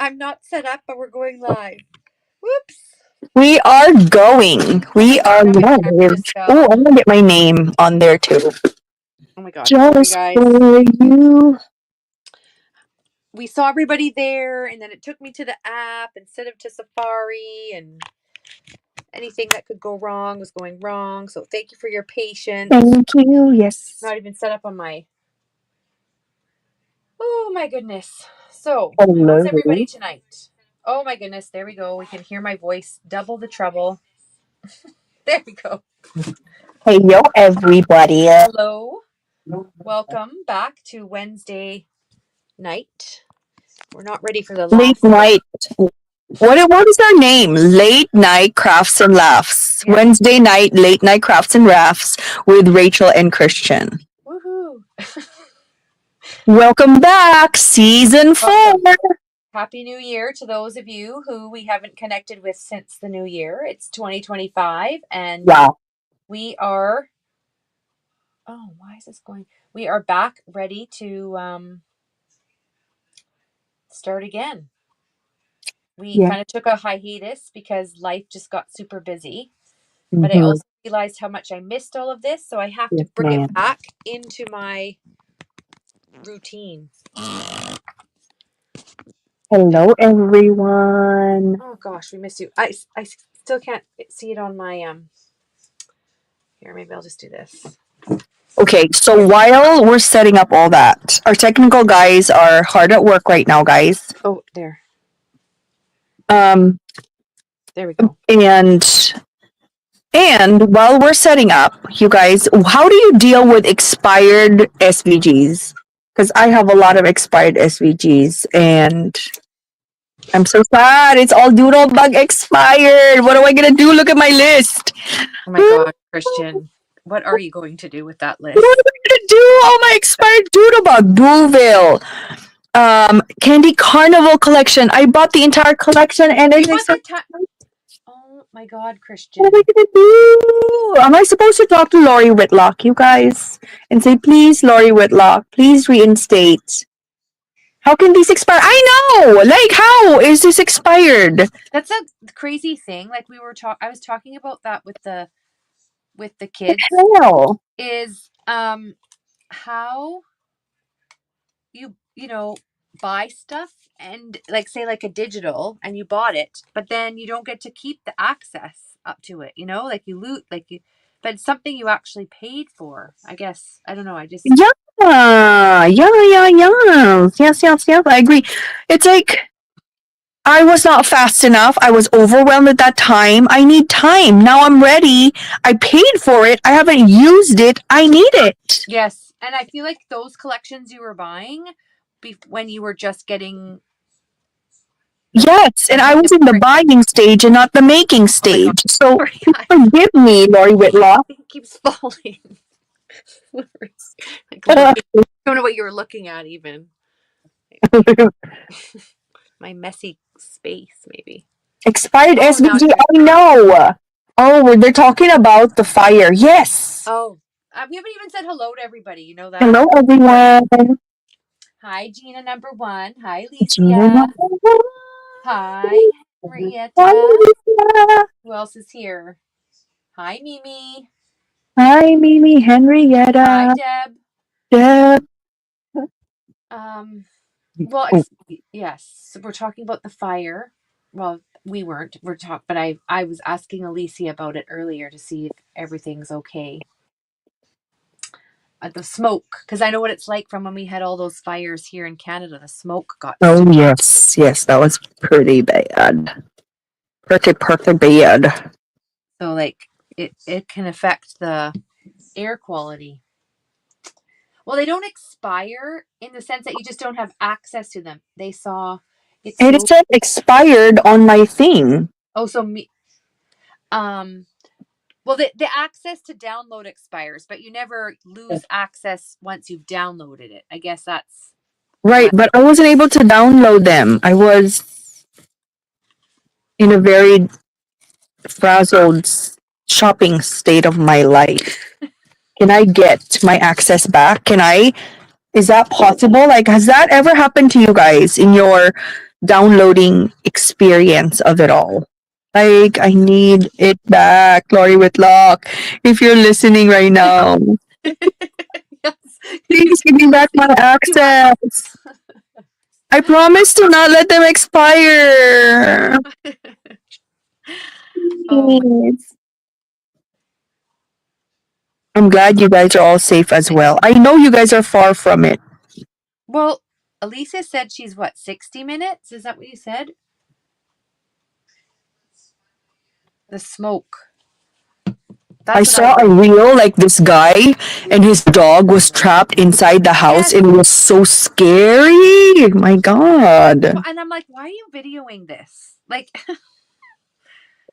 I'm not set up, but we're going live. Whoops. We are going. We are live. Oh, I'm gonna get my name on there too. Oh my gosh, sorry Just guys. for you. We saw everybody there, and then it took me to the app instead of to Safari, and anything that could go wrong was going wrong. So thank you for your patience. Thank you. Yes. Not even set up on my. Oh my goodness. So Hello. how's everybody tonight? Oh my goodness, there we go. We can hear my voice, double the trouble. There we go. Hey, yo, everybody. Hello. Welcome back to Wednesday night. We're not ready for the Late last night. What is our name? Late Night Crafts and Laughs. Yeah. Wednesday night, Late Night Crafts and Laughs with Rachel and Christian. Woohoo. Welcome back, season 4. Happy New Year to those of you who we haven't connected with since the new year. It's 2025 and we are why is this going? We are back ready to start again. We kind of took a hiatus because life just got super busy. But I also realized how much I missed all of this, so I have to bring it back into my routine. Hello, everyone. Oh gosh, we missed you. I still can't see it on my Here, maybe I'll just do this. Okay, so while we're setting up all that, our technical guys are hard at work right now, guys. Oh, there. There we go. And while we're setting up, you guys, how do you deal with expired SVGs? Because I have a lot of expired SVGs, and I'm so sad. It's all Doodlebug expired. What am I gonna do? Look at my list. Oh my god, Christian. What are you going to do with that list? What am I gonna do? All my expired Doodlebug, Doolville, Candy Carnival collection. I bought the entire collection, and it's oh my god, Christian. What am I gonna do? Am I supposed to talk to Lori Whitlock, you guys, and say, please, Lori Whitlock, please reinstate? How can these expire? I know! Like, how is this expired? That's a crazy thing. Like I was talking about that with the kids. Hell. Is how you buy stuff and like say like a digital and you bought it, but then you don't get to keep the access up to it, like you loot, but it's something you actually paid for, I guess. I don't know. Yeah. Yes, I agree. It's like I was not fast enough. I was overwhelmed at that time. I need time. Now I'm ready. I paid for it. I haven't used it. I need it. Yes. And I feel like those collections you were buying when you were just getting... Yes, and I was in the buying stage and not the making stage. So forgive me, Lori Whitlock. It keeps falling. I don't know what you were looking at even. My messy space, maybe. Expired SVG, I know. Oh, they're talking about the fire. Yes. Oh, we haven't even said hello to everybody. You know that? Hello, everyone. Hi, Gina number 1. Hi, Lisa. Hi, Henrietta. Hi, who else is here? Hi, Mimi. Hi, Mimi, Henrietta. Hi, Deb. Well, yes. So we're talking about the fire. Well, we weren't. But I was asking Alicia about it earlier to see if everything's okay. The smoke, because I know what it's like from when we had all those fires here in Canada. The smoke got... Oh, yes, that was pretty bad. Pretty bad. So, like, it can affect the air quality. Well, they don't expire in the sense that you just don't have access to them. They saw it. It said expired on my thing. Oh, so well, the access to download expires, but you never lose access once you've downloaded it. I guess that's right. But I wasn't able to download them. I was in a very frazzled shopping state of my life. Can I get my access back? Can I Is that possible? Like, has that ever happened to you guys in your downloading experience of it all? Like, I need it back, Lori Whitlock. If you're listening right now, Yes. please give me back my access. I promise to not let them expire. Oh my. Please. I'm glad you guys are all safe as well. I know you guys are far from it. Well, Alicia said she's what, 60 minutes? Is that what you said? The smoke. I That's what saw a heard. reel like this guy and his dog was trapped inside the house. Yes. It was so scary. My God. And I'm like, why are you videoing this? Like,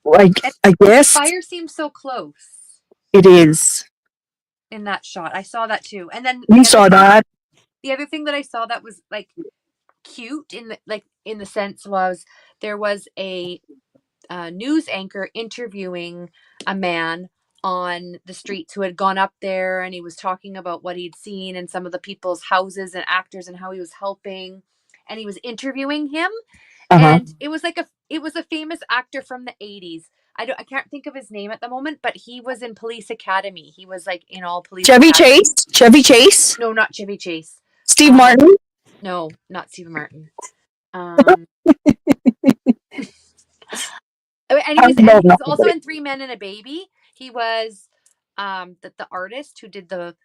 Like, and I the guess fire seems so close it is. in that shot. I saw that too. And then You saw that? the other thing that I saw that was like cute in the sense was there was a news anchor interviewing a man on the streets who had gone up there, and he was talking about what he'd seen and some of the people's houses and actors and how he was helping, and he was interviewing him. Uh-huh. And it was a famous actor from the 80s. I can't think of his name at the moment, but he was in Police Academy. He was like in all Police Chevy Academy. Chase? Chevy Chase? No, not Chevy Chase. Steve Martin? No, not Stephen Martin. And he was also in Three Men and a Baby. He was the artist who did the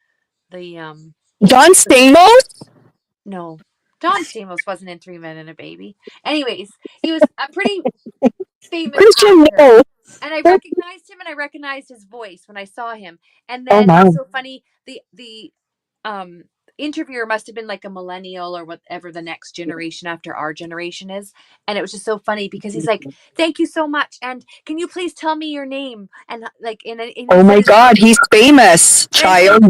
John Stamos? no, John Stamos wasn't in Three Men and a Baby. Anyways, he was a pretty famous Christian actor. Bale. And I recognized him and I recognized his voice when I saw him. And Oh, then wow. it was so funny, the interviewer must have been like a millennial or whatever the next generation after our generation is. And it was just so funny because he's like, thank you so much. And can you please tell me your name? And like, Oh my God, he's famous, child.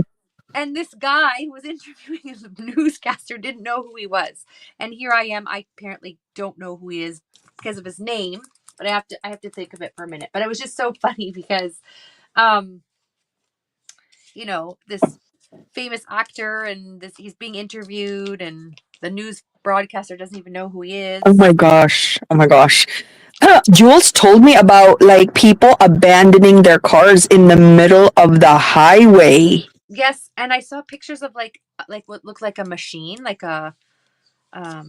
And this guy who was interviewing as a newscaster didn't know who he was. And here I am. I apparently don't know who he is because of his name, but I have to think of it for a minute. But it was just so funny because, this famous actor and he's being interviewed and the news broadcaster doesn't even know who he is. Oh my gosh. Oh my gosh. Jules told me about like people abandoning their cars in the middle of the highway. Yes, and I saw pictures of like what looked like a machine, like a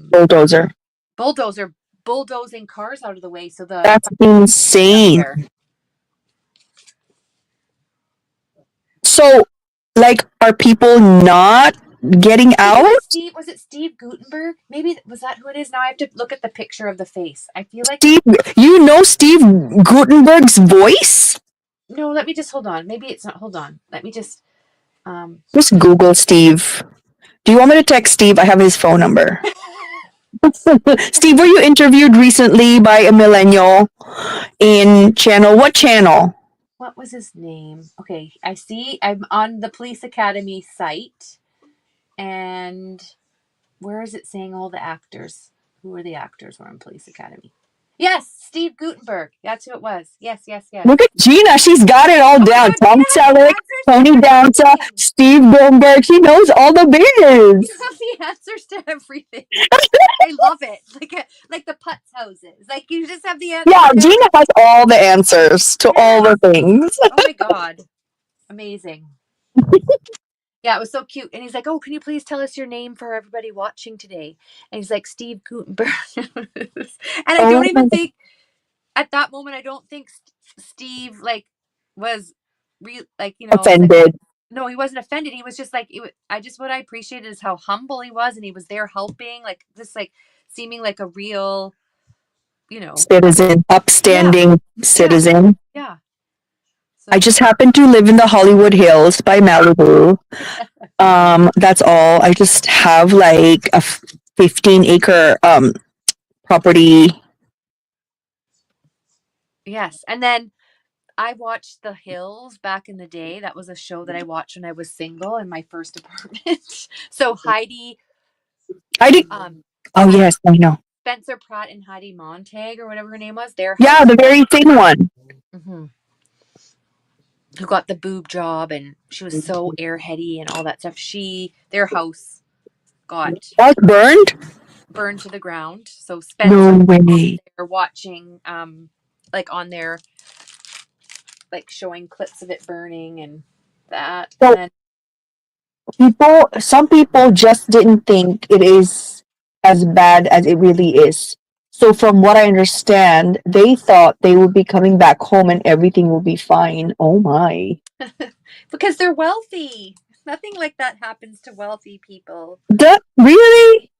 bulldozer bulldozing cars out of the way. So that's insane. So, like, are people not getting out? Was it Steve Guttenberg? Maybe was that who it is? Now I have to look at the picture of the face. I feel like you know Steve Guttenberg's voice? No, let me just hold on. Maybe it's not. Hold on. Let me just Google Steve. Do you want me to text Steve? I have his phone number. Steve, were you interviewed recently by a millennial in what channel? What was his name? Okay, I see. I'm on the Police Academy site, and where is it saying all the actors? Who are the actors who are in Police Academy? Yes, Steve Guttenberg. That's who it was. Yes. Look at Gina. She's got it all down. Tom Selleck, Tony Danza, Steve Guttenberg. She knows all the biz. You have the answers to everything. I love it. Like the Putz houses. Like you just have the answers. Yeah, Gina has all the answers to all the things. Oh my God. Amazing. Yeah, it was so cute. And he's like, oh, can you please tell us your name for everybody watching today? And he's like, Steve Guttenberg. And I don't even think, at that moment, I don't think Steve, was offended. No, he wasn't offended. He was just like, what I appreciated is how humble he was. And he was there helping, seeming like a real, citizen, upstanding citizen. Yeah. I just happen to live in the Hollywood Hills by Malibu. That's all. I just have like a 15-acre property. Yes. And then I watched The Hills back in the day. That was a show that I watched when I was single in my first apartment. So Heidi. Oh yes, I know. Spencer Pratt and Heidi Montag or whatever her name was. The very thin one. Mm-hmm. Who got the boob job, and she was so airheady and all that stuff. Their house got Like burned to the ground. So no Spencer way. they're watching like on their like showing clips of it burning and that. And So then some people just didn't think it is as bad as it really is. So from what I understand, they thought they would be coming back home and everything will be fine. Oh my. because they're wealthy. Nothing like that happens to wealthy people. That really?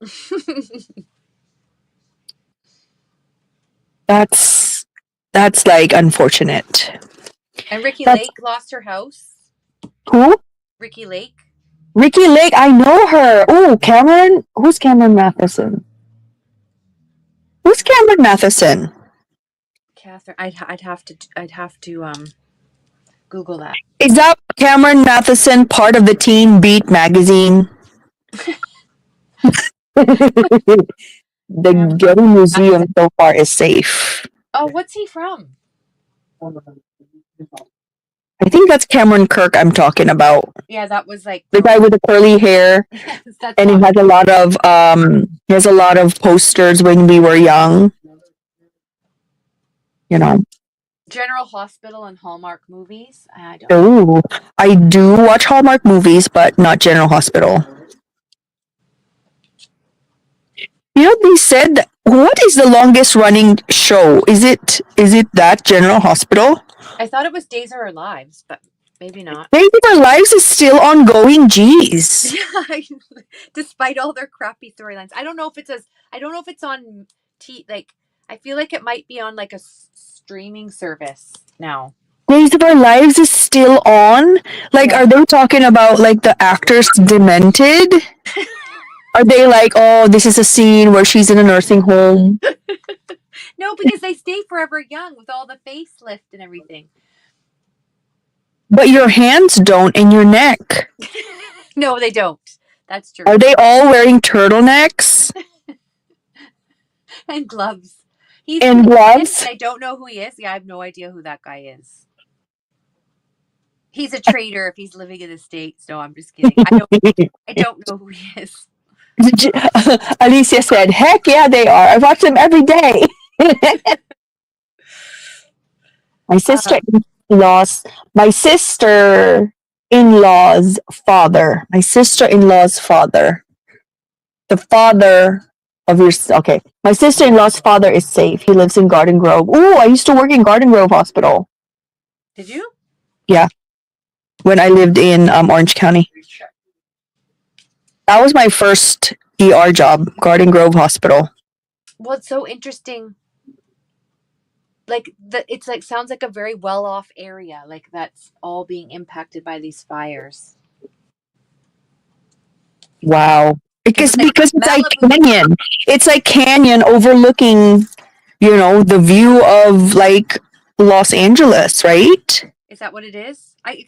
That's like unfortunate. And Ricky That's Lake lost her house. who? Ricky Lake. Ricky Lake, I know her. Oh, Cameron. Who's Cameron Matheson? Who's Cameron Matheson? Catherine. I'd have to Google that. Is that Cameron Matheson part of the Teen Beat magazine? The Getty Museum so far is safe. Oh, what's he from? I think that's Cameron Kirk I'm talking about. Yeah, that was like The guy with the curly hair. yes, that's And he has a lot of posters when we were young. You know. General Hospital and Hallmark movies. I don't. Oh, I do watch Hallmark movies, but not General Hospital. You know, they said, what is the longest running show? Is it that General Hospital? I thought it was Days of Our Lives, but maybe not. Days of Our Lives is still ongoing. Jeez. Yeah, despite all their crappy storylines. I don't know if it's on like I feel like it might be on like a streaming service now. Days of Our Lives is still on? Like, Yeah. are they talking about like the actors demented? Are they like, oh, this is a scene where she's in a nursing home? No, because they stay forever young with all the facelift and everything. But your hands don't and your neck. No, they don't. That's true. Are they all wearing turtlenecks? And gloves. And gloves? I don't know who he is. Yeah, I have no idea who that guy is. He's a traitor if he's living in the States. No, I'm just kidding. I don't know who he is. Alicia said, heck yeah, they are. I watch them every day. My sister-in-law's father. My sister-in-law's father. The father of your... Okay. My sister-in-law's father is safe. He lives in Garden Grove. Ooh, I used to work in Garden Grove Hospital. Did you? Yeah. When I lived in Orange County. That was my first ER job, Garden Grove Hospital. Well, it's so interesting. Like it's like sounds like a very well-off area, like that's all being impacted by these fires. Wow. Because it's like Malibu. canyon. It's like canyon overlooking, the view of like Los Angeles, right? Is that what it is? I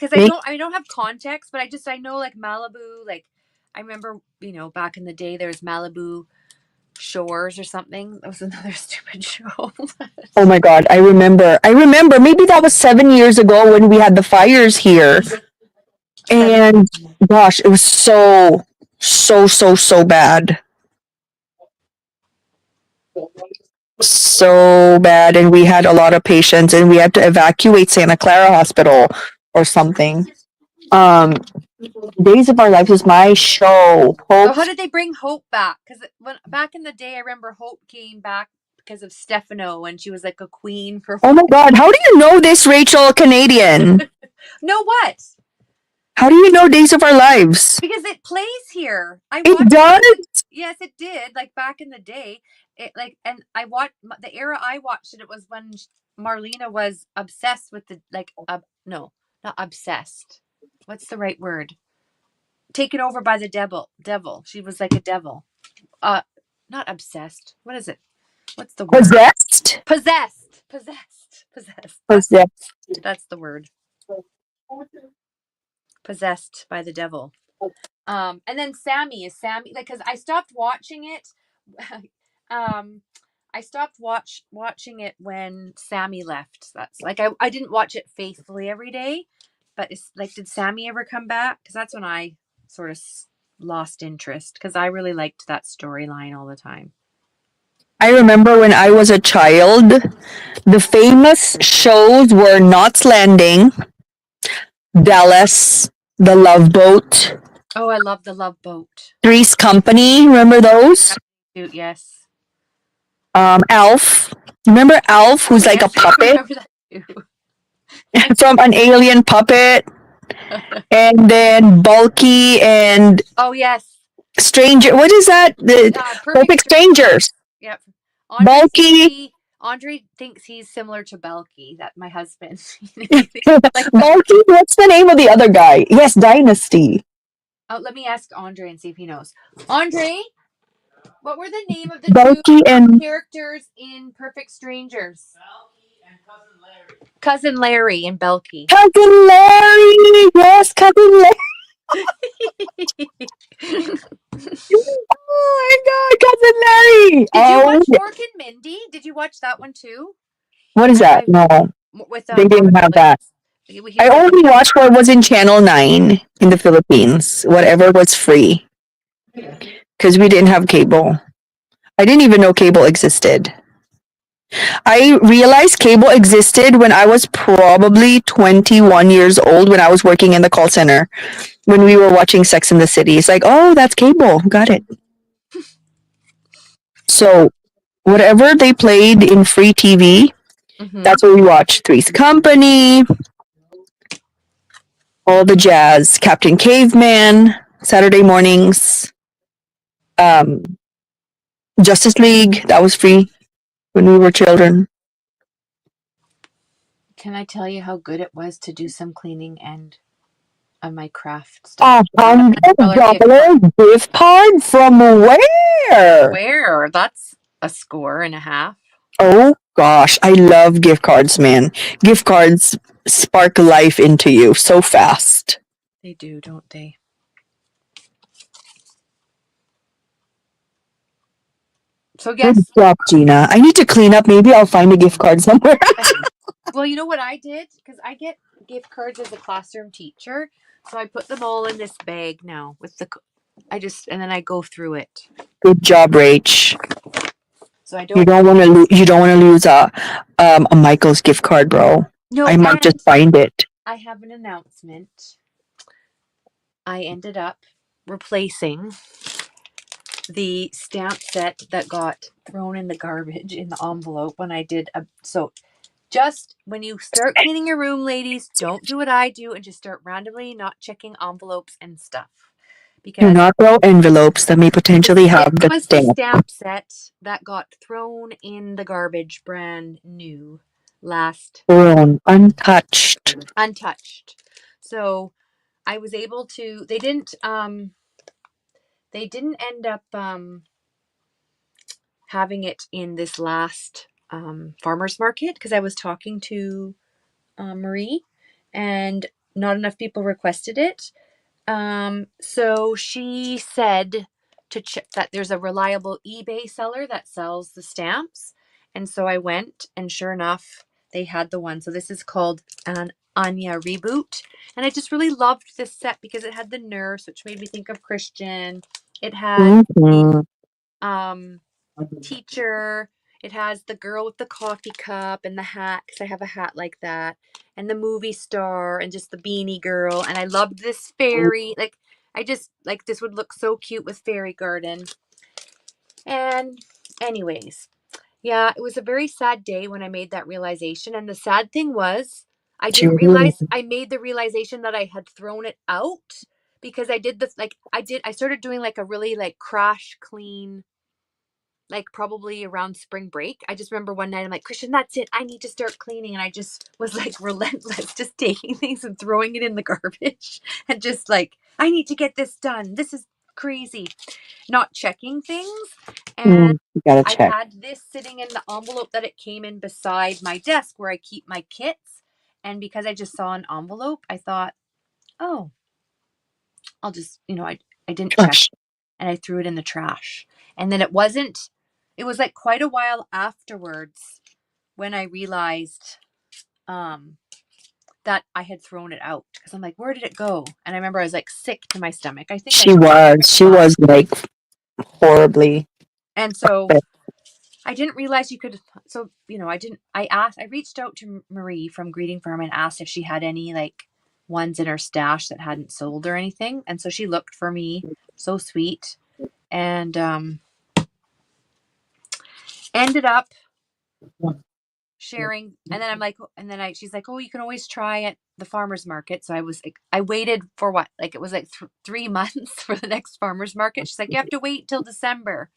don't have context, but I know like Malibu, like I remember, back in the day there was Malibu Shores or something. That was another stupid show. Oh my God, I remember. Maybe that was 7 years ago when we had the fires here. And gosh, it was so bad. So bad. And we had a lot of patients and we had to evacuate Santa Clara Hospital or something. Days of Our Lives is my show. So how did they bring Hope back? Because back in the day, I remember Hope came back because of Stefano and she was like a queen for. Oh my God, how do you know this, Rachel, Canadian? Know what? How do you know Days of Our Lives? Because it plays here. It does? Yes, it did. Like back in the day, and I watched the era I watched it. It was when Marlena was obsessed with the no, not obsessed. What's the right word? Taken over by the devil. She was like a devil. Not obsessed. What is it? What's the word? Possessed. That's the word. Possessed by the devil. And then Sammy like because I stopped watching it. I stopped watching it when Sammy left. That's like I didn't watch it faithfully every day, but it's like did Sammy ever come back? Because that's when I sort of lost interest because I really liked that storyline all the time. I remember when I was a child, the famous shows were Knots Landing, Dallas, The Love Boat, Oh, I love the Love Boat. Three's Company. Remember those? Dude, yes. Alf. Remember Alf, who's like a Yes, I puppet remember that too. from an alien puppet? And then Bulky and Oh, yes. Stranger. What is that? The Perfect Strangers. Yep. Bulky. Andre thinks he's similar to Belky, that my husband. Bulky. What's the name of the other guy? Yes, Dynasty. Oh, let me ask Andre and see if he knows. Andre, what were the name of the Bulky two and characters in Perfect Strangers? Belky and Cousin Larry. Cousin Larry and Belky. Cousin Larry. Yes, Cousin Larry. Oh my God, Cousin Larry! Did you watch Mork and Mindy? Did you watch that one too? What is that? No, with they didn't have that. I only watched what was in Channel 9 in the Philippines, whatever was free, because we didn't have cable. I didn't even know cable existed. I realized cable existed when I was probably 21 years old, when I was working in the call center, when we were watching Sex in the City. It's like, oh, that's cable. Got it. So whatever they played in free TV, that's what we watched. Three's Company, all the jazz, Captain Caveman, Saturday mornings, Justice League, that was free when we were children. Can I tell you how good it was to do some cleaning and on my craft stuff? $100 gift card from where? Where? That's a score and a half. Oh gosh, I love gift cards, man. Gift cards spark life into you so fast. They do, don't they? So yes. Good job, Gina. I need to clean up. Maybe I'll find a gift card somewhere. Well, you know what I did? Because I get gift cards as a classroom teacher. So I put them all in this bag now with the, and then I go through it. Good job, Rach. So I You don't want to lose a Michael's gift card, bro. No, I might just find it. I have an announcement. I ended up replacing the stamp set that got thrown in the garbage in the envelope when I did so just when you start cleaning your room, ladies, don't do what I do and just start randomly not checking envelopes and stuff. Because do not throw envelopes that may potentially have the stamp. The stamp set that got thrown in the garbage, brand new, thrown, untouched. So I was able to. They didn't end up having it in this last farmer's market because I was talking to Marie and not enough people requested it. So she said to check that there's a reliable eBay seller that sells the stamps. And so I went and sure enough, they had the one. So this is called an Anya Reboot. And I just really loved this set because it had the nurse, which made me think of Christian. It had teacher. It has the girl with the coffee cup and the hat, because I have a hat like that, and the movie star and just the beanie girl. And I loved this fairy. Like, I just, like, this would look so cute with fairy garden. And anyways, yeah, it was a very sad day when I made that realization. And the sad thing was, I didn't realize I made the realization that I had thrown it out because I did this, like, I started doing like a really like crash clean, like probably around spring break. I just remember one night I'm like, Christian, that's it. I need to start cleaning. And I just was like relentless, just taking things and throwing it in the garbage and just like, I need to get this done. This is crazy. Not checking things. And I had this sitting in the envelope that it came in beside my desk where I keep my kits. And because I just saw an envelope, I thought, oh, I'll just, I didn't check. And I threw it in the trash. And then it was like quite a while afterwards when I realized that that I had thrown it out because I'm like, where did it go? And I remember I was like sick to my stomach. I think She was like horribly. and so I didn't realize you could. So, I reached out to Marie from Greeting Farm and asked if she had any like ones in her stash that hadn't sold or anything. And so she looked for me, so sweet, and ended up sharing. And then I'm like, she's like, oh, you can always try at the farmer's market. So I waited for what? Like it was like 3 months for the next farmer's market. She's like, you have to wait till December.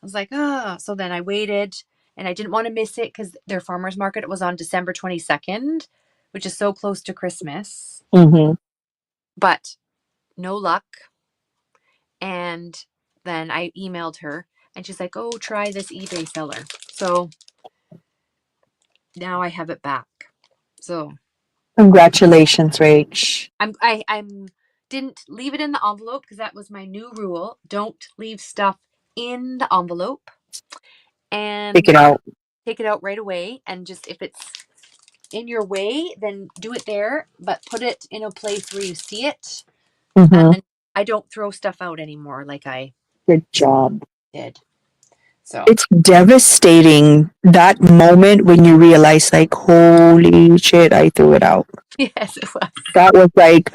I was like, oh. So then I waited and I didn't want to miss it because their farmer's market was on December 22nd, which is so close to Christmas. Mm-hmm. But no luck. And then I emailed her and she's like, oh, try this eBay seller. So now I have it back. So Congratulations, Rach. I'm didn't leave it in the envelope because that was my new rule. Don't leave stuff in the envelope. And Take it out right away. And just if it's in your way, then do it there, but put it in a place where you see it. Mm-hmm. And I don't throw stuff out anymore like I Good job. did. So it's devastating that moment when you realize like, holy shit, I threw it out. yes, it was. That was like,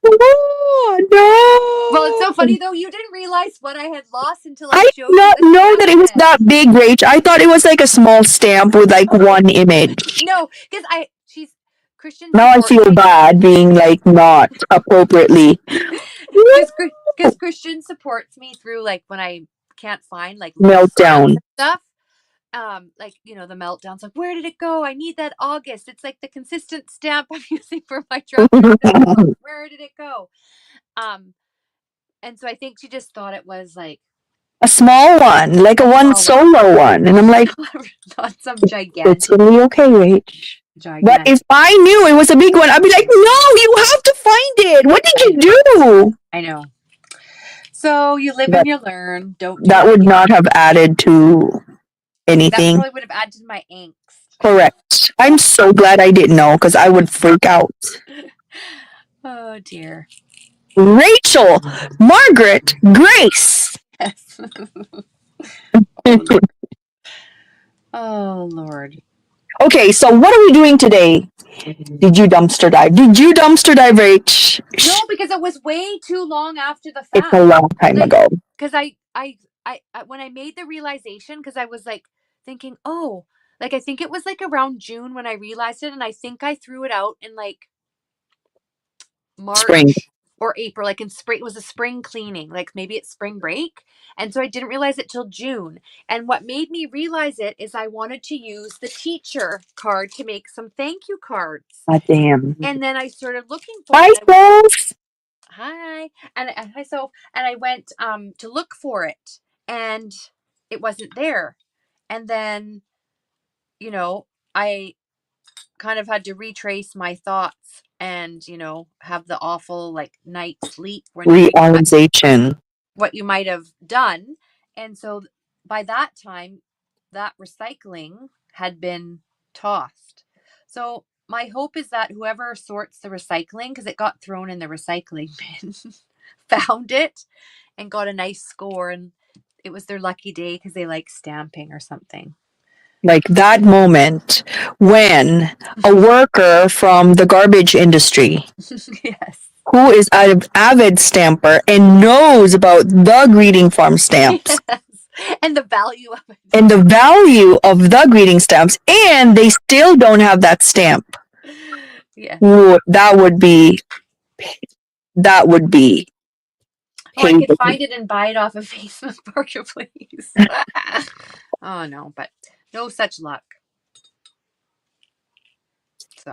oh no. Well, it's so funny though. You didn't realize what I had lost until I I did showed not you the know that it was stamp. that big, Rach. I thought it was like a small stamp with like one image. No, because she's Christian. Now I feel bad being like not appropriately. Because Christian supports me through like when I can't find like meltdown stuff. Like the meltdowns. Like, where did it go? I need that August. It's like the consistent stamp I'm using for my truck. Where did it go? And so I think she just thought it was like a small one, like a one solo one, and I'm like, not some gigantic. It's gonna be okay, Rach. But if I knew it was a big one, I'd be like, no, you have to find it. What did you do? I know. So you live and you learn. Don't do that would not have added to anything. That probably would have added to my angst. Correct. I'm so glad I didn't know because I would freak out. Oh dear. Rachel, Margaret, Grace. Yes. Oh Lord. Okay, so what are we doing today? Did you dumpster dive? Rach? No, because it was way too long after the fact. It's a long time ago. Because I when I made the realization, because I was like thinking, oh, like I think it was like around June when I realized it, and I think I threw it out in like March or April, like in spring. It was a spring cleaning, like maybe it's spring break. And so I didn't realize it till June. And what made me realize it is I wanted to use the teacher card to make some thank you cards. God damn. And then I started looking for it. Hi. And hi, Soph. And I went to look for it and it wasn't there. And then, I kind of had to retrace my thoughts and have the awful like night sleep realization what you might have done. And so by that time that recycling had been tossed. So my hope is that whoever sorts the recycling, because it got thrown in the recycling bin, found it and got a nice score, and it was their lucky day because they like stamping or something. Like that moment when a worker from the garbage industry, yes, who is an avid stamper and knows about the Greeting Farm stamps, yes. And the value of it, and the value of the greeting stamps, and they still don't have that stamp. Yeah, that would be. Oh, I could find it and buy it off of Facebook Marketplace. Oh no, but no such luck.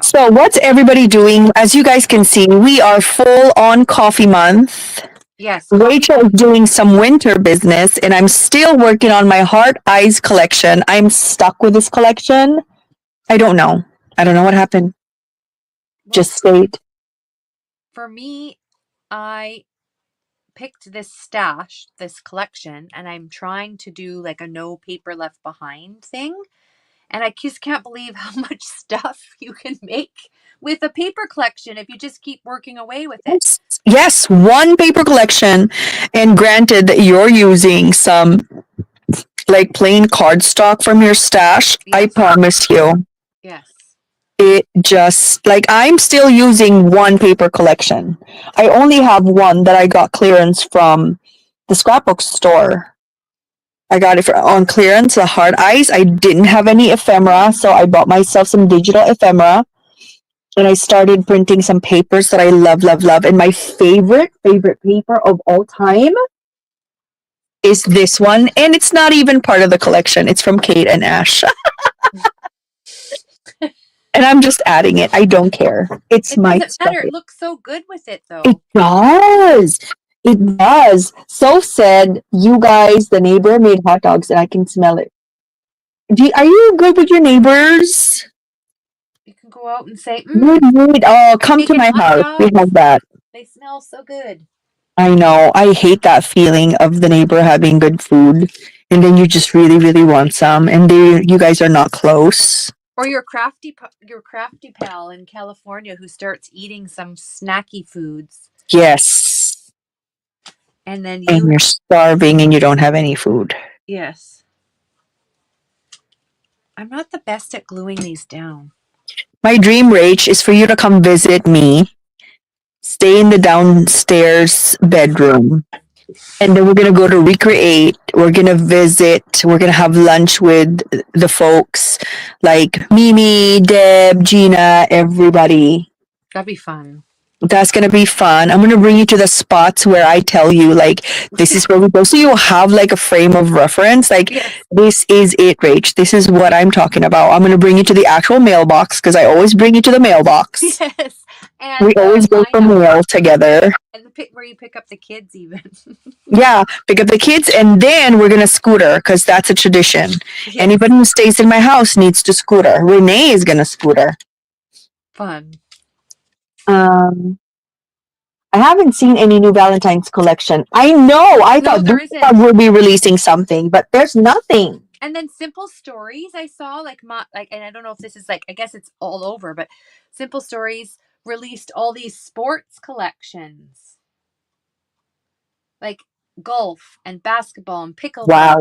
So what's everybody doing? As you guys can see, we are full on coffee month. Yes. Rachel is doing some winter business, and I'm still working on my Heart Eyes collection. I'm stuck with this collection. I don't know what happened. Just stayed. For me, I picked this collection, and I'm trying to do like a no paper left behind thing. And I just can't believe how much stuff you can make with a paper collection if you just keep working away with it. Yes, yes, one paper collection, and granted that you're using some like plain cardstock from your stash, I Yes. promise you, Yes. it just like I'm still using one paper collection. I only have one that I got clearance from the scrapbook store. I got it on clearance, the hard eyes. I didn't have any ephemera, so I bought myself some digital ephemera and I started printing some papers that I love, love, love. And my favorite paper of all time is this one. And it's not even part of the collection. It's from Kate and Ash. And I'm just adding it. I don't care. It's It my doesn't stuff. matter. It looks so good with it though. It does. It does. So said, you guys, the neighbor made hot dogs and I can smell it. Are you good with your neighbors? You can go out and say, Good, good. Oh, come to making my hot house. We dogs. have that. They smell so good. I know. I hate that feeling of the neighbor having good food and then you just really, really want some and you guys are not close. Or your crafty pal in California who starts eating some snacky foods, Yes. and then And you you're starving and you don't have any food. yes. I'm not the best at gluing these down. My dream, Rach, is for you to come visit me, stay in the downstairs bedroom, and then we're gonna go to recreate. We're gonna visit. We're gonna have lunch with the folks, like Mimi, Deb, Gina, everybody. That'd be fun. That's gonna be fun. I'm gonna bring you to the spots where I tell you, like, this is where we go. So you'll have like a frame of reference. Like, Yes. this is it, Rach. This is what I'm talking about. I'm gonna bring you to the actual mailbox because I always bring you to the mailbox. Yes. And We always go for mail together. And where you pick up the kids even. Yeah, pick up the kids and then we're gonna scooter because that's a tradition. Yes. Anybody who stays in my house needs to scooter. Renee is gonna scooter. Fun. I haven't seen any new Valentine's collection. I know. I thought there Dog isn't. would be releasing something, but there's nothing. And then Simple Stories I saw and I don't know if this is I guess it's all over, but Simple Stories released all these sports collections. Like golf and basketball and pickleball. Wow.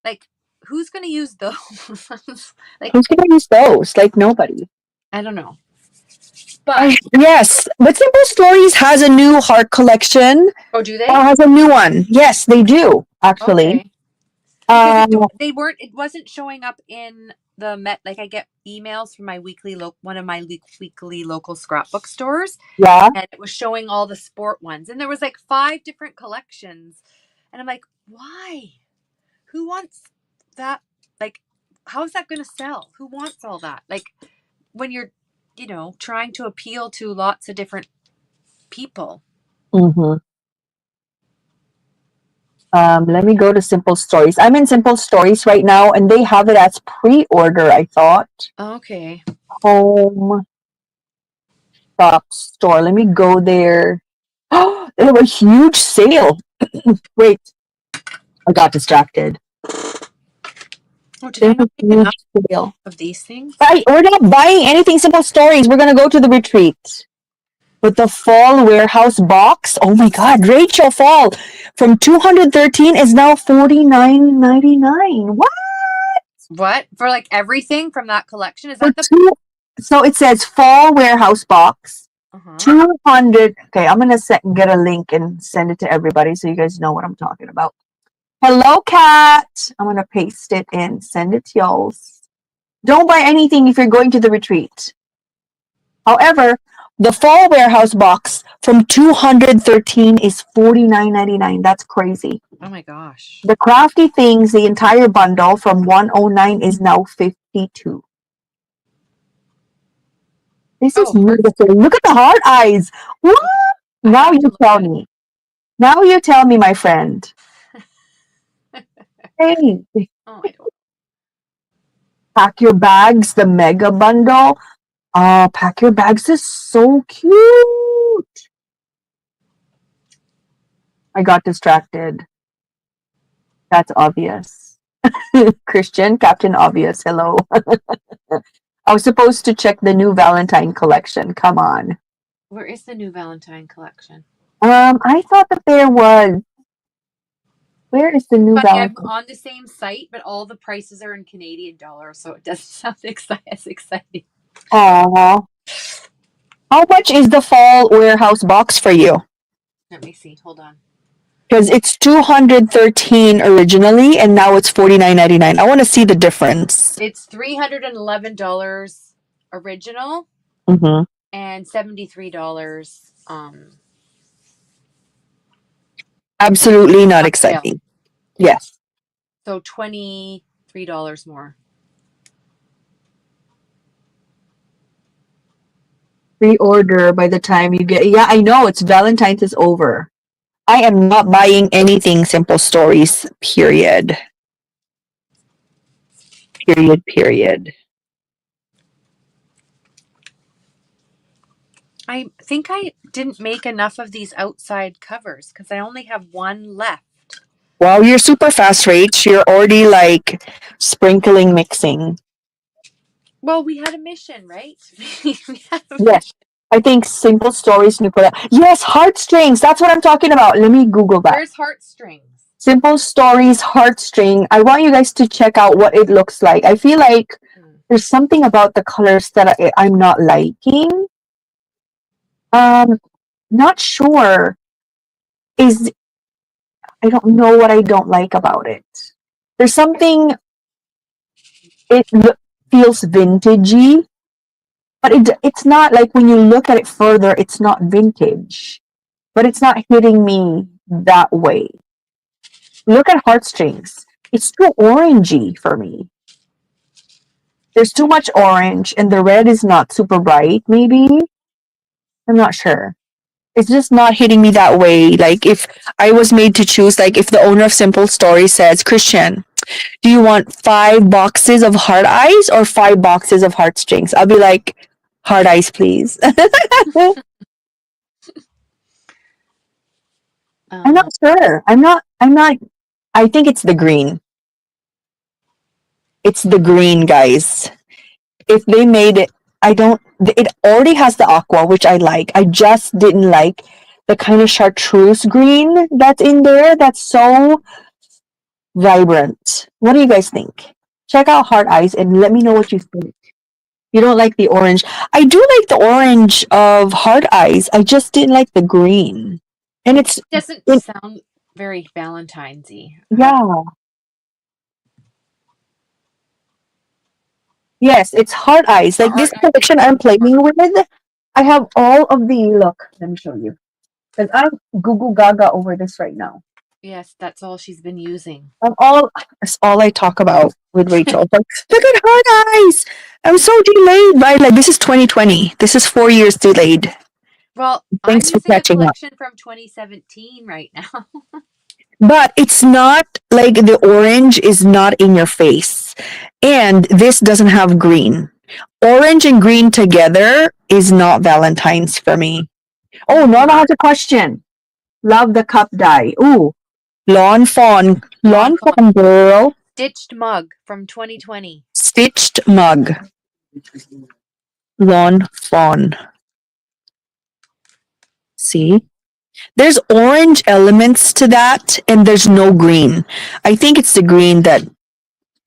Like who's going to use those? Who's gonna use those? Like nobody. I don't know. But yes, but Simple Stories has a new heart collection. Oh, do they? Has a new one. Yes, they do actually. Okay. They weren't. It wasn't showing up in the Met. Like I get emails from my one of my weekly local scrapbook stores. Yeah. And it was showing all the sport ones, and there was 5 different collections, and I'm like, why? Who wants that? Like, how is that going to sell? Who wants all that? Like, when you're, trying to appeal to lots of different people. Mm-hmm. Let me go to Simple Stories. I'm in Simple Stories right now, and they have it as pre-order, I thought. Okay. Home shop store. Let me go there. Oh, they have a huge sale. Wait, I got distracted. Oh, did I not make enough sale of these things? We're not buying anything Simple Stories. We're gonna go to the retreat. With the fall warehouse box. Oh my god, Rachel, fall from 213 is now $49.99. What? For everything from that collection? Is that so it says fall warehouse box. 200. Okay, I'm gonna get a link and send it to everybody so you guys know what I'm talking about. Hello, Cat. I'm gonna paste it and send it to y'all. Don't buy anything if you're going to the retreat. However, the fall warehouse box from 213 is $49.99. That's crazy. Oh my gosh. The crafty things, the entire bundle from 109 is now 52. This is beautiful. Look at the heart eyes. What? Now you tell me. Now you tell me, my friend. Hey. Oh, I don't. Pack your bags, the mega bundle. Pack your bags is so cute. I got distracted. That's obvious. Christian, Captain Obvious, hello. I was supposed to check the new Valentine collection. Come on. Where is the new Valentine collection? I thought that there was. Where is the new Funny, I'm Valentine? on the same site, but all the prices are in Canadian dollars, so it doesn't sound as exciting. Oh. How much is the fall warehouse box for you? Let me see. Hold on. Because it's 213 originally, and now it's $49.99. I want to see the difference. It's $311 original Mm-hmm. and $73. Absolutely not on sale. exciting. Yes. So $23 more. Pre-order by the time you get. Yeah, I know it's Valentine's is over. I am not buying anything Simple Stories. Period. Period. I think I didn't make enough of these outside covers because I only have one left. Wow, you're super fast, Rach. You're already like sprinkling, mixing. Well, we had a mission, right? Yes. I think Simple Stories Nicola. Yes, heartstrings. That's what I'm talking about. Let me Google that. Where's heartstrings? Simple Stories heartstring. I want you guys to check out what it looks like. I feel like there's something about the colors that I'm not liking. Not sure. I don't know what I don't like about it. There's something. Feels vintagey, but it's not like when you look at it further, it's not vintage, but it's not hitting me that way. Look at heartstrings. It's too orangey for me. There's too much orange, and the red is not super bright, maybe. I'm not sure. It's just not hitting me that way. Like, if I was made to choose, like, if the owner of Simple Story says, Christian, do you want 5 boxes of heart eyes or 5 boxes of heartstrings? I'll be like, heart eyes, please. I'm not sure. I'm not. I think it's the green. It's the green, guys. If they made it, it already has the aqua, which I like. I just didn't like the kind of chartreuse green that's in there. That's so vibrant. What do you guys think? Check out Heart Eyes and let me know what you think. You don't like the orange. I do like the orange of Heart Eyes. I just didn't like the green. And it doesn't sound very Valentine's-y. Yeah. Yes, it's Heart Eyes. Like this collection I'm playing with, I have all of look, let me show you. Because I'm Google Gaga over this right now. Yes, that's all she's been using. That's all I talk about with Rachel. Like, look at Heart Eyes. I'm so delayed by this is 2020. This is 4 years delayed. Well, thanks for catching up. I'm using a collection from 2017 right now. But it's not like the orange is not in your face. And this doesn't have green. Orange and green together is not Valentine's for me. Oh, Norma has a question. Love the cup dye. Ooh, Lawn Fawn, girl. Stitched mug from 2020. Stitched mug. Lawn Fawn. See? There's orange elements to that, and there's no green. I think it's the green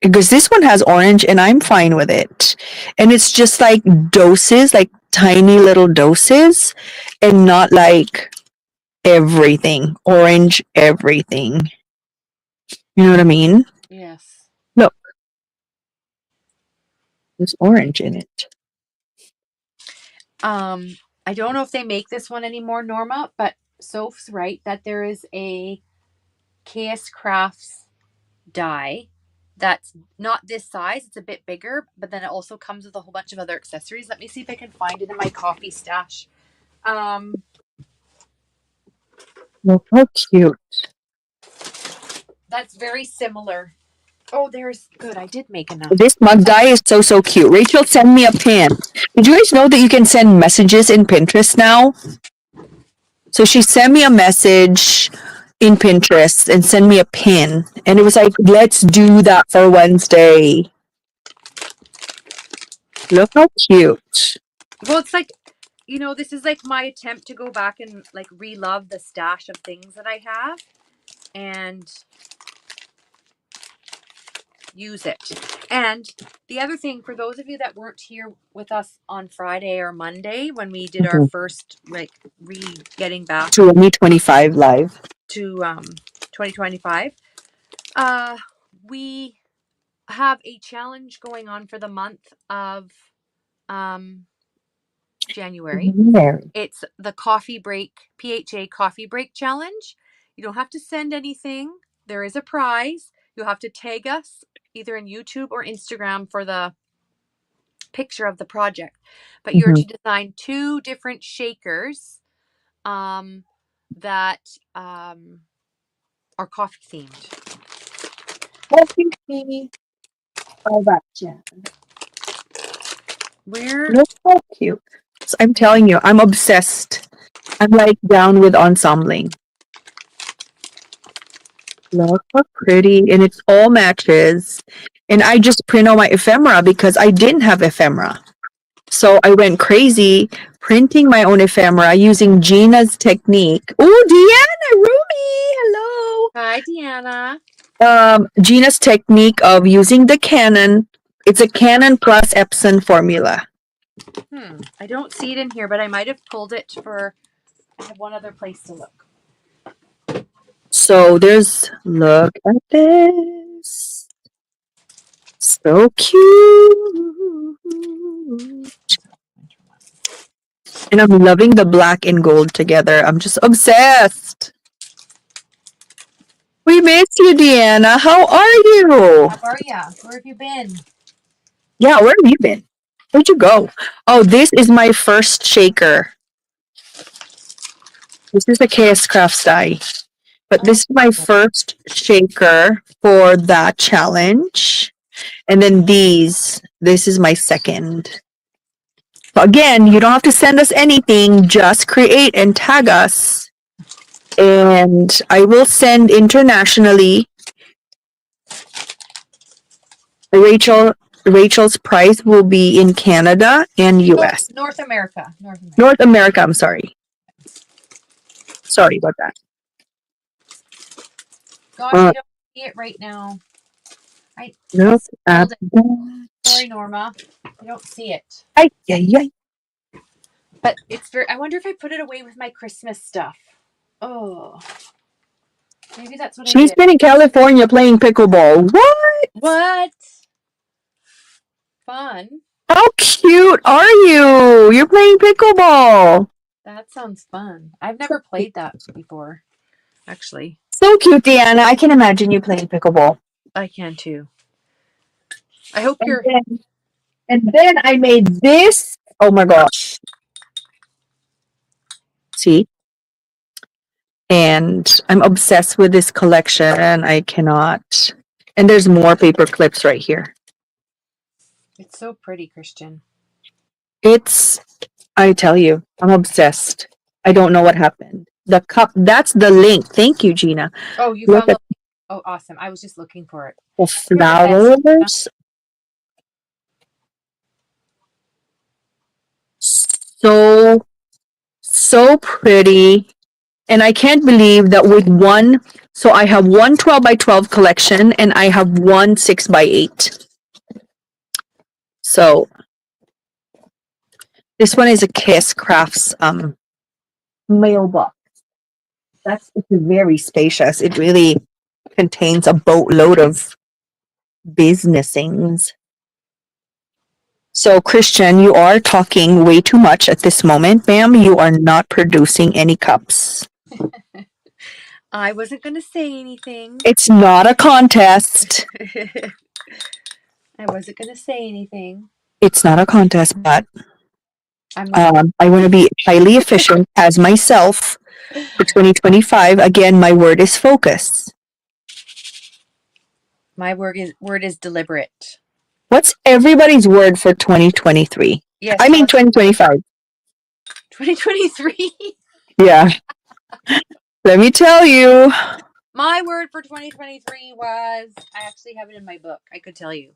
because this one has orange, and I'm fine with it. And it's just like doses, like tiny little doses, and not like everything. Orange everything. You know what I mean? Yes. Look. There's orange in it. I don't know if they make this one anymore, Norma, but Soph's right that there is a KS Crafts die that's not this size. It's a bit bigger, but then it also comes with a whole bunch of other accessories. Let me see if I can find it in my coffee stash. Look how cute. That's very similar. Oh, there's good. I did make enough. This mug die is so cute. Rachel sent me a pin. Did you guys know that you can send messages in Pinterest now? So she sent me a message in Pinterest and send me a pin. And it was like, let's do that for Wednesday. Look how cute. Well, it's like, you know, this is like my attempt to go back and like re-love the stash of things that I have and use it. And the other thing, for those of you that weren't here with us on Friday or Monday when we did our first like getting back 2025 live to 2025, we have a challenge going on for the month of January. It's the coffee break, PHA coffee break challenge. You don't have to send anything. There is a prize. You'll have to tag us either in YouTube or Instagram for the picture of the project. But you're to design 2 different shakers that are coffee themed. All that jazz. Where? Look how cute. So I'm telling you, I'm obsessed. I'm like down with ensembling. Look how pretty. And it's all matches. And I just print on my ephemera because I didn't have ephemera. So I went crazy printing my own ephemera using Gina's technique. Oh, Deanna, Ruby, hello. Hi, Deanna. Gina's technique of using the Canon. It's a Canon plus Epson formula. I don't see it in here, but I might have pulled it for. I have one other place to look. So look at this. So cute. And I'm loving the black and gold together. I'm just obsessed. We missed you, Deanna. How are you? How are ya? Where have you been? Yeah, where have you been? Where'd you go? Oh, this is my first shaker. This is the KS Crafts die. But this is my first shaker for that challenge. And then this is my second. So again, you don't have to send us anything, just create and tag us. And I will send internationally. Rachel's price will be in Canada and US. North America. North America, I'm sorry. Sorry about that. Gosh, I don't see it right now. Look at that. that. Sorry, Norma. I don't see it. But it's very. I wonder if I put it away with my Christmas stuff. Oh, maybe that's what She's been in California playing pickleball. What? Fun. How cute are you? You're playing pickleball. That sounds fun. I've never played that before, actually. So cute, Deanna. I can imagine you playing pickleball. I can too. I hope you're. And then I made this. Oh my gosh. See? And I'm obsessed with this collection. I cannot. And there's more paper clips right here. It's so pretty, Christian. I tell you, I'm obsessed. I don't know what happened. The cup, that's the link. Thank you, Gina. Oh, you found Oh, awesome. I was just looking for it. The flowers. So pretty. And I can't believe that with so I have one 12 by 12 collection and I have one 6 by 8. So this one is a KS Crafts mailbox. It's very spacious. It really contains a boatload of business things. So Christian, you are talking way too much at this moment, ma'am. You are not producing any cups. I wasn't going to say anything. It's not a contest. I wasn't going to say anything. It's not a contest, but I want to be highly efficient as myself for 2025. Again, my word is focus. My word is deliberate. What's everybody's word for 2023? Yes, I mean 2025. 2023? Yeah. Let me tell you. My word for 2023 was, I actually have it in my book. I could tell you.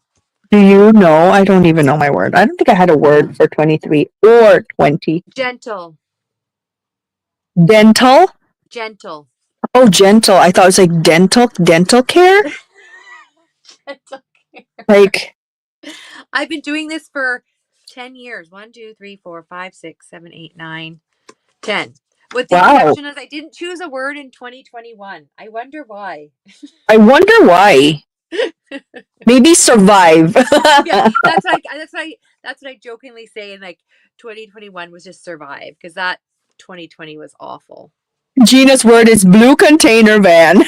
Do you know? I don't even know my word. I don't think I had a word for 23 or 20. Gentle. Dental? Gentle. Oh, gentle. I thought it was like dental care. Gentle. Like, I've been doing this for 10 years. 1, 2, 3, 4, 5, 6, 7, 8, 9, 10. With the wow. exception of I didn't choose a word in 2021. I wonder why. I wonder why. Maybe survive. Yeah, that's what I jokingly say. And like 2021 was just survive because that 2020 was awful. Gina's word is blue container van.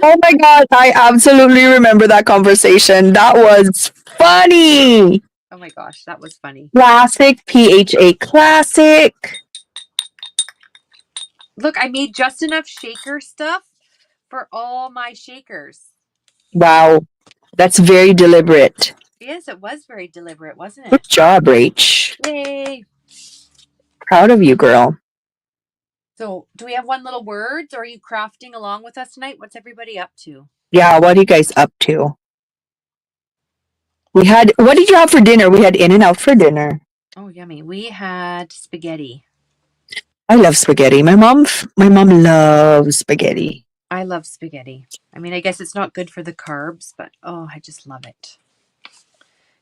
Oh my god, I absolutely remember that conversation. That was funny. Oh my gosh, that was funny. Classic PHA classic. Look, I made just enough shaker stuff for all my shakers. Wow. That's very deliberate. Yes, it was very deliberate, wasn't Good it? job, Rach. Yay. Proud of you, girl. So, do we have one little words or are you crafting along with us tonight? What's everybody up to? Yeah, what are you guys up to? What did you have for dinner? We had In-N-Out for dinner. Oh, yummy. We had spaghetti. I love spaghetti. My mom loves spaghetti. I love spaghetti. I mean, I guess it's not good for the carbs, but oh, I just love it.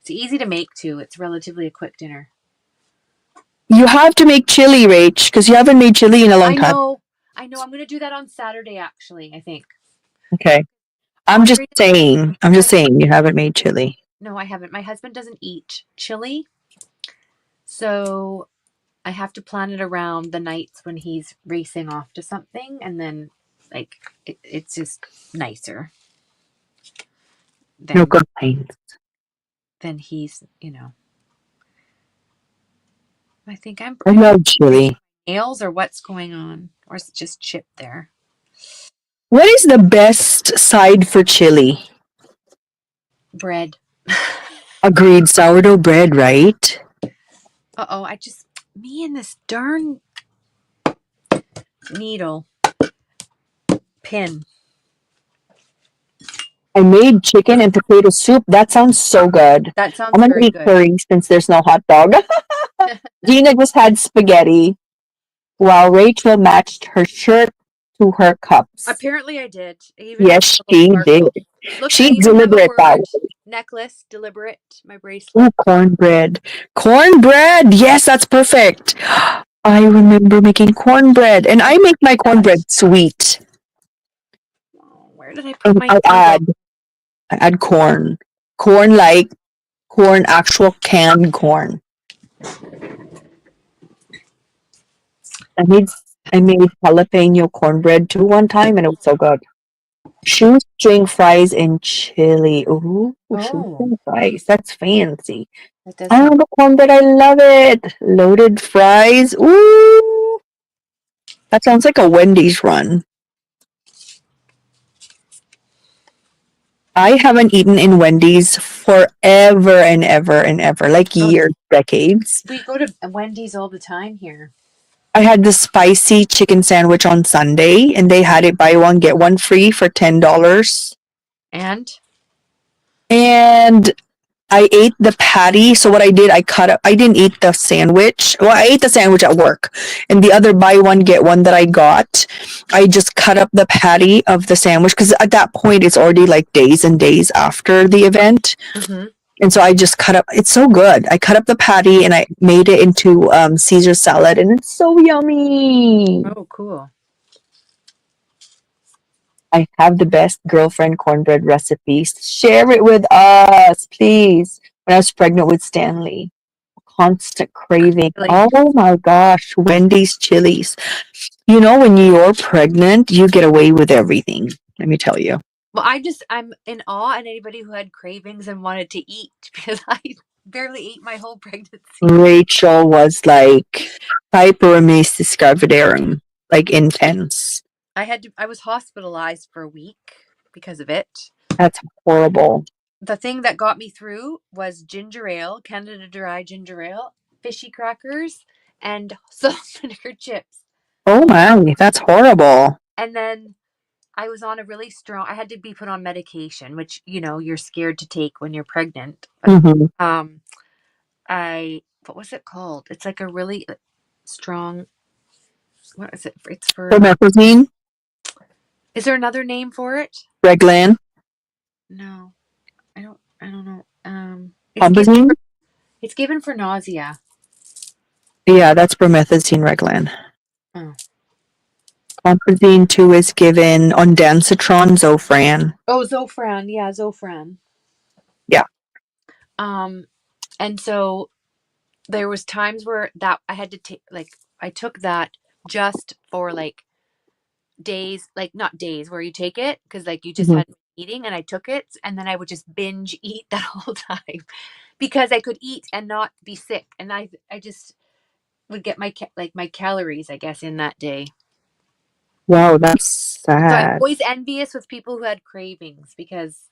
It's easy to make too. It's relatively a quick dinner. You have to make chili, Rach, because you haven't made chili in a long time. I know. I'm going to do that on Saturday, actually, I think. Okay. I'm just saying you haven't made chili. No, I haven't. My husband doesn't eat chili. So I have to plan it around the nights when he's racing off to something. And then, like, it's just nicer No than, complaints. than he's, you know. I think I'm I love chili. nails or what's going on? Or is it just chipped there? What is the best side for chili? Bread. Agreed, sourdough bread, right? Uh-oh, me and this darn needle pin. I made chicken and potato soup. That sounds so good. That sounds I'm gonna very eat good. curry since there's no hot dog. Gina just had spaghetti while Rachel matched her shirt to her cups. Apparently I did. Even Yes, she did. Look, She's I even have a deliberate that word. way. Necklace, deliberate, my bracelet. Ooh, cornbread. Cornbread! Yes, that's perfect. I remember making cornbread, and I make my cornbread sweet. Oh, where did I put And my I add corn. Actual canned corn. I made jalapeno cornbread too one time, and it was so good. Shoestring fries and chili. Ooh, shoestring fries. That's fancy. That does I sound. love the cornbread. I love it. Loaded fries. Ooh, that sounds like a Wendy's run. I haven't eaten in Wendy's forever and ever and ever, like years, decades. We go to Wendy's all the time here. I had the spicy chicken sandwich on Sunday, and they had it buy one get one free for $10. And I ate the patty. So what I did, I didn't eat the sandwich. Well, I ate the sandwich at work, and the other buy one get one that I got, I just cut up the patty of the sandwich because at that point it's already like days and days after the event. mm-hmm. And so I just cut up. It's so good. I cut up the patty and I made it into Caesar salad, and it's so yummy. Oh, cool. I have the best girlfriend cornbread recipes. Share it with us, please. When I was pregnant with Stanley, constant craving. Oh my gosh, Wendy's chilies. You know, when you're pregnant, you get away with everything. Let me tell you. Well, I'm in awe at anybody who had cravings and wanted to eat because I barely ate my whole pregnancy. Rachel was like hyperemesis gravidarum, like intense. I was hospitalized for a week because of it. That's horrible. The thing that got me through was ginger ale, Canada Dry ginger ale, fishy crackers, and salt vinegar chips. Oh my, that's horrible. And then I was on a really strong, I had to be put on medication, which, you know, you're scared to take when you're pregnant. But Mm-hmm. what was it called? It's like a really strong, what is it? It's for, Promethazine, is there another name for it? Reglan, No, I don't know. Bombazine. It's given for nausea. Yeah, that's promethazine, Reglan. Oh. Bombazine 2 is given ondansetron, Zofran. Oh, Zofran. Yeah, Zofran. Yeah. And so there was times where that I had to take, like, I took that just for like days, like not days where you take it because like you just Mhm. had eating, and I took it, and then I would just binge eat that whole time because I could eat and not be sick, and I just would get my calories, I guess, in that day. Wow, that's So I'm sad. always envious with people who had cravings because,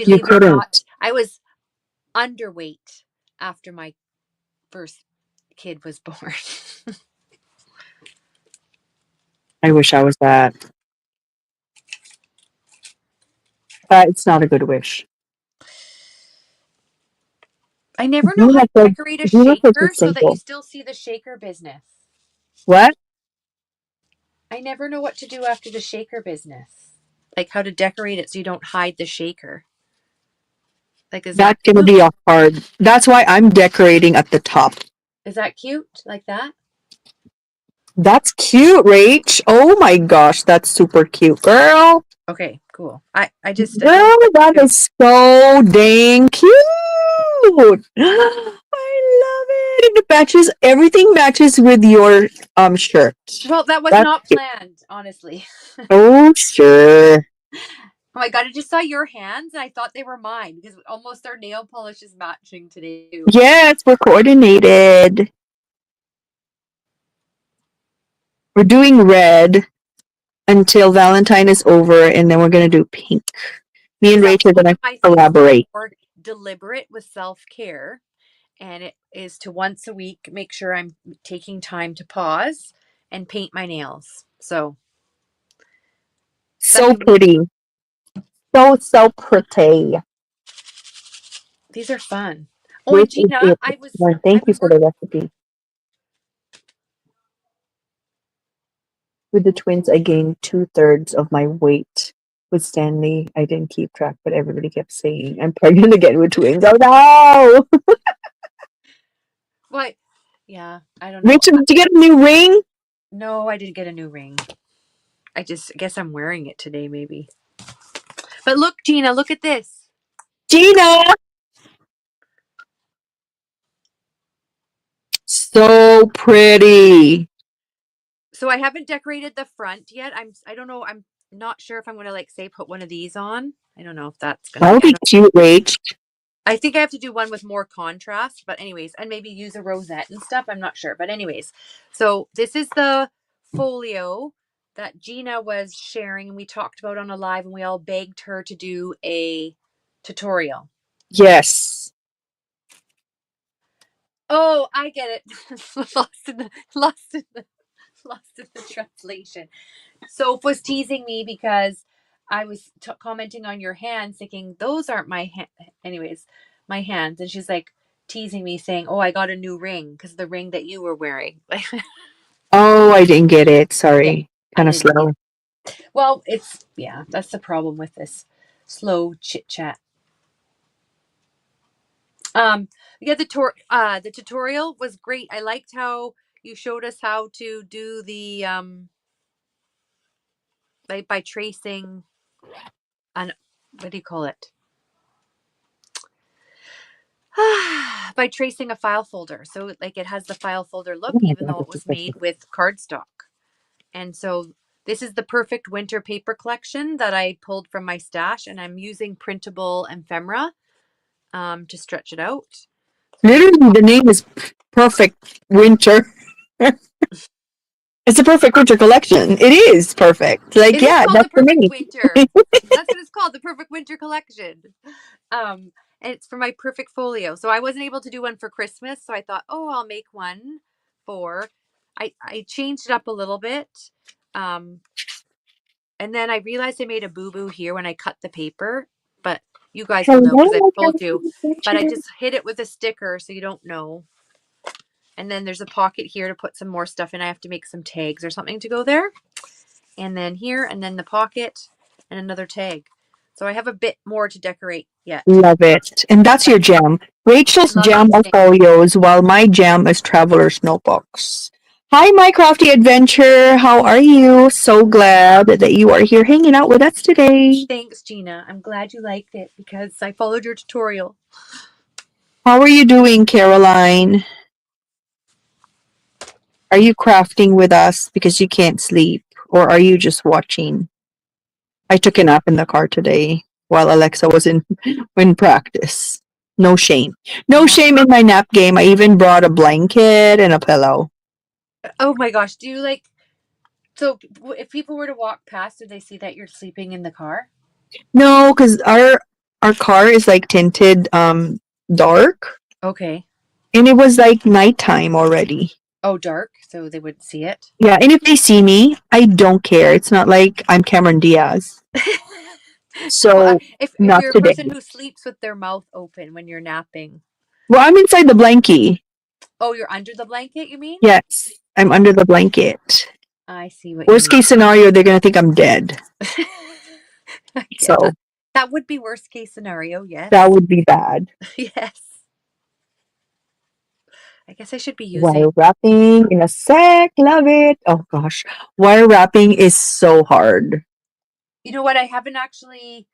You believe it or not, couldn't. I was underweight after my first kid was born. I wish I was that. It's not a good wish. I never know You how have to to, decorate a you have to shaker just so that you simple. still see the shaker business. What? I never know what to do after the shaker business. Like how to decorate it so you don't hide the shaker. Like, is that That's gonna cute? be a hard. That's why I'm decorating at the top. Is that cute? Like that? That's cute, Rach. Oh my gosh, that's super cute, girl. Okay, cool. I just I don't Girl, know what that to do. is so dang cute. I love it. And it matches. Everything matches with your shirt. Well, that was That's not cute. planned, honestly. Oh sure. Oh my god, I just saw your hands and I thought they were mine because almost our nail polish is matching today too. Yes, we're coordinated. We're doing red until Valentine is over, and then we're gonna do pink. Me and Because that's Rach are one gonna of my things that I'm collaborate. more deliberate with self-care, and it is to once a week make sure I'm taking time to pause and paint my nails. So So something we pretty. So pretty. these are fun. Oh, Which and is Gina, it? Well, I thank you was for the recipe. With the twins, I gained 2/3 of my weight. With Stanley, I didn't keep track, but everybody kept saying, I'm pregnant again with twins. Oh no! what? Yeah, I don't know. Rachel, did you get a new ring? No, I didn't get a new ring. I guess I'm wearing it today, maybe. But look, Gina, look at this. Gina! So pretty. So I haven't decorated the front yet. I don't know. I'm not sure if I'm gonna like say put one of these on. I don't know if that's gonna That'll be. be cute, Rach. I think I have to do one with more contrast, but anyways, and maybe use a rosette and stuff. I'm not sure, but anyways, so this is the folio that Gina was sharing, and we talked about on a live, and we all begged her to do a tutorial. Yes. Oh, I get it. Lost in the lost in the translation. Soph was teasing me because I was commenting on your hands, thinking those aren't my anyways, my hands, and she's like teasing me, saying, "Oh, I got a new ring because the ring that you were wearing." Oh, I didn't get it. Yeah, Sorry. I Kind of didn't get slow. it. Well, it's yeah, that's the problem with this slow chit chat. Yeah, the tutorial was great. I liked how you showed us how to do the like by tracing an what do you call it? By tracing a file folder. So like it has the file folder look, Oh my even God, though it this is was so made pretty. with cardstock. And so this is the perfect winter paper collection that I pulled from my stash, and I'm using printable ephemera to stretch it out. So I'm Literally, the name is Perfect Winter. It's a perfect winter collection. It is perfect. Like, It is yeah, called the that's for perfect me. winter. That's what it's called, the perfect winter collection. And it's for my perfect folio. So I wasn't able to do one for Christmas, so I thought, oh, I'll make one for I changed it up a little bit. And then I realized I made a boo-boo here when I cut the paper, but you guys will know because I've Hello, told you. But I adventure. just hit it with a sticker so you don't know. And then there's a pocket here to put some more stuff in. I have to make some tags or something to go there. And then here, and then the pocket, and another tag. So I have a bit more to decorate yet. Love it. And that's your jam. Rachel's I love jam are these things. folios, while my jam is traveler's notebooks. Hi, my crafty adventure. How are you? So glad that you are here hanging out with us today. Thanks, Gina. I'm glad you liked it because I followed your tutorial. How are you doing, Caroline? Are you crafting with us because you can't sleep, or are you just watching? I took a nap in the car today while Alexa was in practice. No shame. No Yeah. shame in my nap game. I even brought a blanket and a pillow. Oh my gosh. Do you like, so if people were to walk past, do they see that you're sleeping in the car? No, because our car is like tinted dark, Okay. and it was like nighttime already. Oh, dark. So they wouldn't see it. Yeah, and if they see me, I don't care. It's not like I'm Cameron Diaz. So Well, if not you're a today. person who sleeps with their mouth open when you're napping. Well, I'm inside the blankie. Oh, you're under the blanket, you mean? Yes, I'm under the blanket. I see what Worst you case scenario, they're gonna think I'm dead. mean. So Yeah. That would be worst case scenario, yes. that would be bad. Yes. I guess I should be Wire using. wrapping in a sec. Love it. Oh gosh, wire wrapping is so hard. You know what? I haven't actually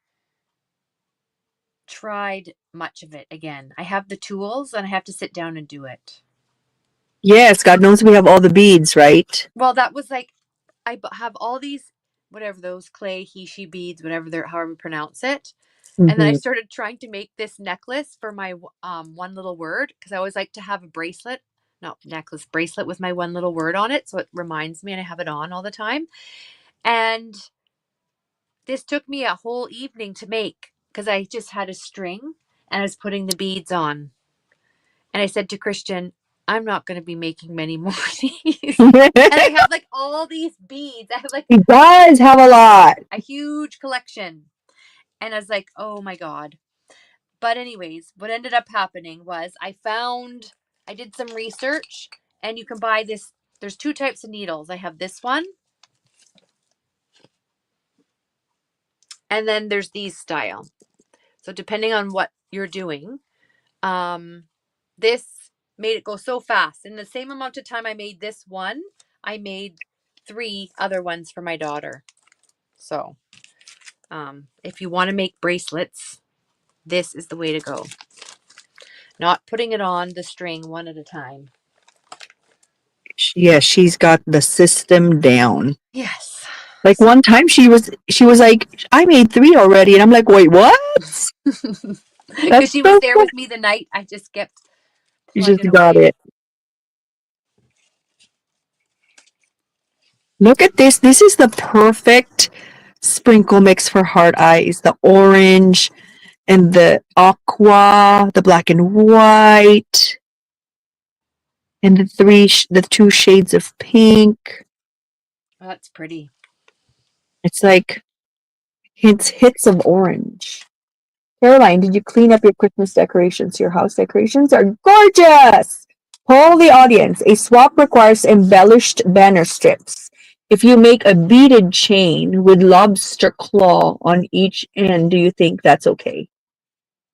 tried much of it again. I have the tools and I have to sit down and do it. Yes, God knows we have all the beads, right? Well, that was like have all these whatever those clay he she beads, whatever they're however you pronounce it. And then I Mhm. started trying to make this necklace for my one little word because I always like to have a bracelet, not necklace, bracelet with my one little word on it. So it reminds me and I have it on all the time. And this took me a whole evening to make because I just had a string and I was putting the beads on. And I said to Christian, I'm not going to be making many more of these. And I have like all these beads. I have like He does have a lot. a huge collection. And I was like, oh my God. But anyways, what ended up happening was I did some research and you can buy this. There's two types of needles. I have this one. And then there's these style. So depending on what you're doing, this made it go so fast. In the same amount of time I made this one, I made 3 other ones for my daughter. So if you want to make bracelets, this is the way to go. Not putting it on the string one at a time. Yeah, she's got the system down. Yes. Like one time she was like, I made 3 already, and I'm like, wait, what? Because she was there with me the night I just kept You just plugging got away. it. Look at this. This is the perfect sprinkle mix for heart eyes. The orange and the aqua, the black and white, and the 2 shades of pink. Oh, that's pretty. It's like hits of orange. Caroline, did you clean up your Christmas decorations? Your house decorations are gorgeous! Poll the audience. A swap requires embellished banner strips. If you make a beaded chain with lobster claw on each end, do you think that's okay?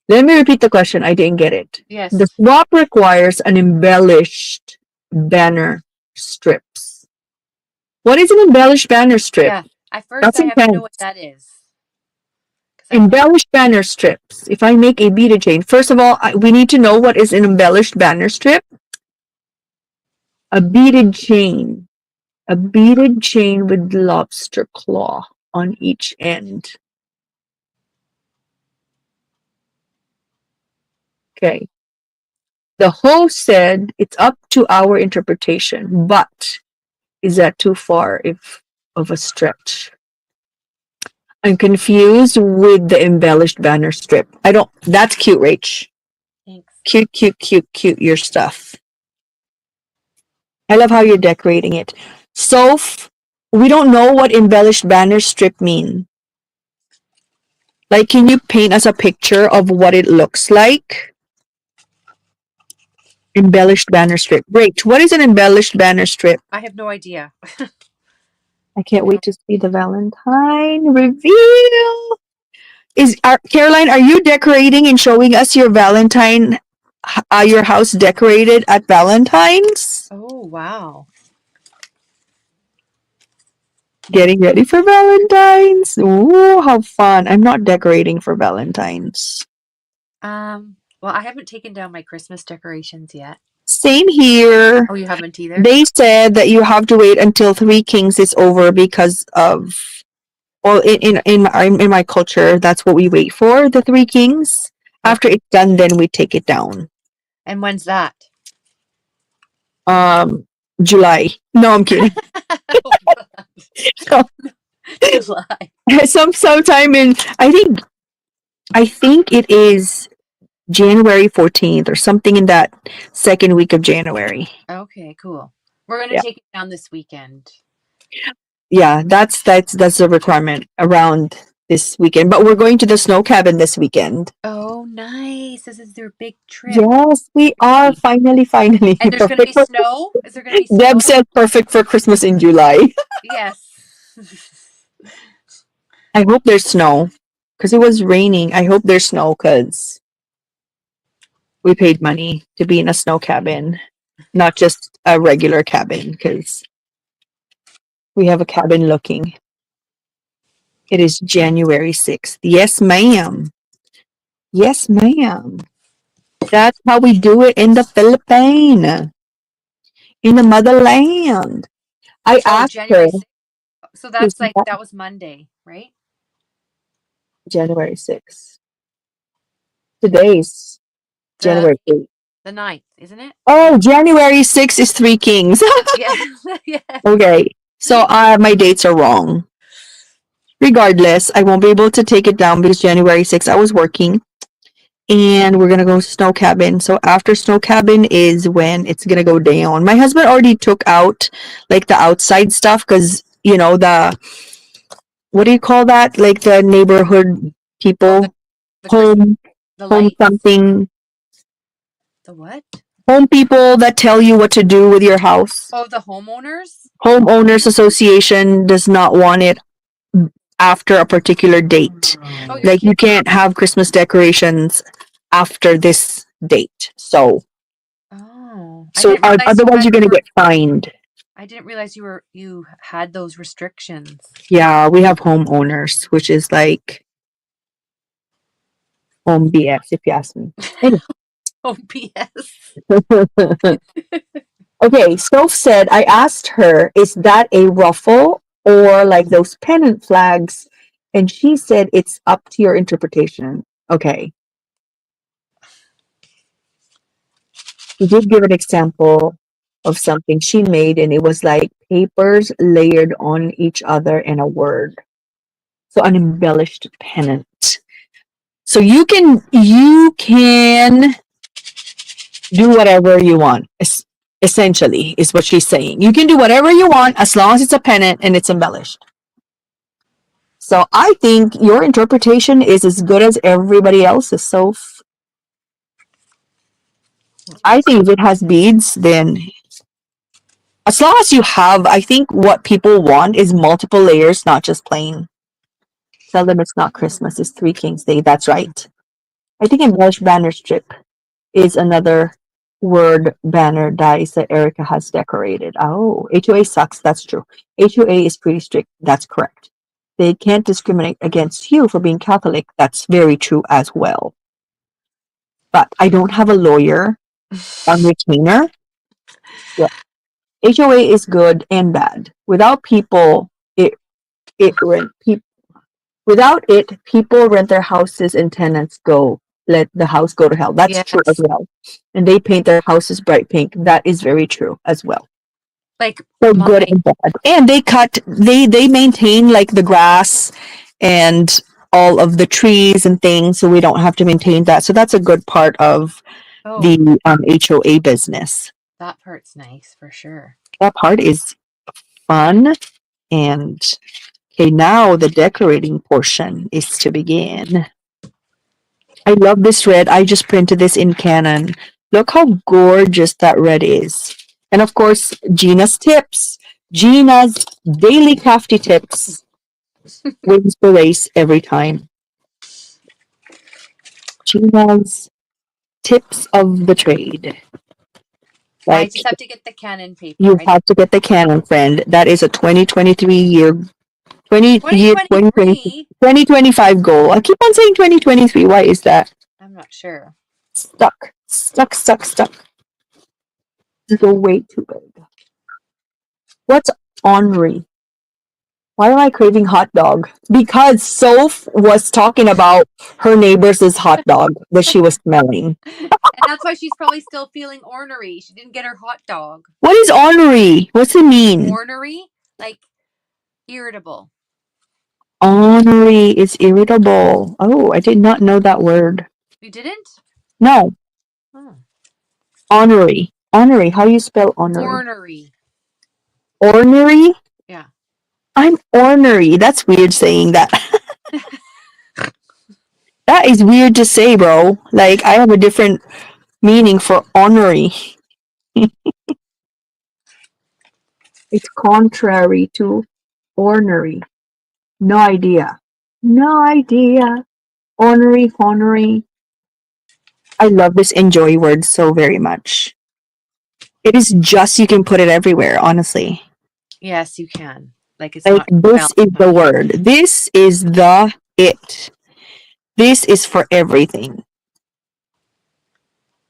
Let me repeat the question. I didn't get it. Yes. The swap requires an embellished banner strips. What is an embellished banner strip? Yeah. At first That's I have to know intense. what that is. Embellished banner strips. If I make a beaded chain, first of all, we need to know what is an embellished banner strip. A beaded chain. A beaded chain with lobster claw on each end. Okay. The host said it's up to our interpretation, but is that too far of a stretch? I'm confused with the embellished banner strip. That's cute, Rach. Thanks. Cute, cute, cute, cute, your stuff. I love how you're decorating it. Soph, we don't know what embellished banner strip mean. Like, can you paint us a picture of what it looks like? Embellished banner strip. Great. What is an embellished banner strip? I have no idea. I can't wait to see the Valentine reveal. Caroline, are you decorating and showing us your Valentine, your house decorated at Valentine's? Oh, wow. Getting ready for Valentine's. Ooh, how fun. I'm not decorating for Valentine's. Well, I haven't taken down my Christmas decorations yet. Same here. Oh, you haven't either? They said that you have to wait until Three Kings is over because of, well, in my culture, that's what we wait for, the Three Kings. After it's done, then we take it down. And when's that? July. No, I'm kidding. July. Sometime in, I think it is January 14th or something in that second week of January. Okay, cool. We're gonna Yeah. take it down this weekend. Yeah, that's the requirement around this weekend. But we're going to the snow cabin this weekend. Oh, nice. This is their big trip. Yes, we are finally. And there's gonna be snow? Is there gonna be snow? Deb said perfect for Christmas in July. Yes. I hope there's snow because it was raining. I hope there's snow because we paid money to be in a snow cabin, not just a regular cabin because we have a cabin looking. It is January 6th. Yes, ma'am. Yes, ma'am. That's how we do it in the Philippines, in the motherland. I asked January her 6th. So that's Is like, that- that was Monday, right? January 6th. Today's January 8th. The 9th, isn't it? Oh, January 6th is Three Kings. Yeah. Yeah. Okay. So my dates are wrong. Regardless, I won't be able to take it down because January 6th I was working. And we're gonna go snow cabin. So after snow cabin is when it's gonna go down. My husband already took out like the outside stuff because the what do you call that? Like the neighborhood people, The home lights. something, The what? home people that tell you what to do with your house. Oh, the homeowners? Homeowners Association does not want it after a particular date. Oh, you're Like you kidding. can't have Christmas decorations after this date. So Oh. otherwise you're gonna get fined. I didn't realize you had those restrictions. Yeah, we have homeowners, which is like home BS, if you ask me. Oh, BS. Okay, Stove said, I asked her, is that a ruffle or like those pennant flags? And she said, it's up to your interpretation. Okay. She did give an example of something she made, and it was like papers layered on each other in a word. So an embellished pennant. So you can do whatever you want. Essentially, is what she's saying. You can do whatever you want as long as it's a pennant and it's embellished. So I think your interpretation is as good as everybody else's. So I think if it has beads, then as long as you have, I think what people want is multiple layers, not just plain. Tell them it's not Christmas, it's Three Kings Day. That's right. I think embellished banner strip is another word banner dice that Erica has decorated. Oh, HOA sucks. That's true. HOA is pretty strict. That's correct. They can't discriminate against you for being Catholic. That's very true as well. But I don't have a lawyer on retainer. Yeah. HOA is good and bad. Without people, without it, people rent their houses and tenants let the house go to hell. That's true as Yes. well. And they paint their houses bright pink. That is very true as well. Like So my- good and bad. And they maintain like the grass and all of the trees and things, so we don't have to maintain that. So that's a good part of oh, the HOA business. That part's nice for sure. That part is fun. And okay, now the decorating portion is to begin. I love this red. I just printed this in Canon. Look how gorgeous that red is. And of course, Gina's tips. Gina's daily crafty tips wins the race every time. Gina's tips of the trade. I Like, just have to get the Canon paper. you have to get the Canon, friend. That is a 2023 year, 2023. 2025 goal. I keep on saying 2023. Why is that? I'm not sure. Stuck. This is way too big. What's ornery? Why am I craving hot dog? Because Soph was talking about her neighbor's hot dog that she was smelling. And that's why she's probably still feeling ornery. She didn't get her hot dog. What is ornery? What's it mean? Ornery? Like irritable. Ornery is irritable. Oh, I did not know that word. You didn't? No. Oh. Ornery. Ornery. How do you spell ornery? Ornery. Ornery? Yeah. I'm ornery. That's weird saying that. That is weird to say, bro. Like, I have a different meaning for ornery. It's contrary to ornery. No idea. No idea. Ornery. I love this enjoy word so very much. It is just, you can put it everywhere, honestly. Yes, you can. Like it's Like, not this is the word. This is the it. This is for everything.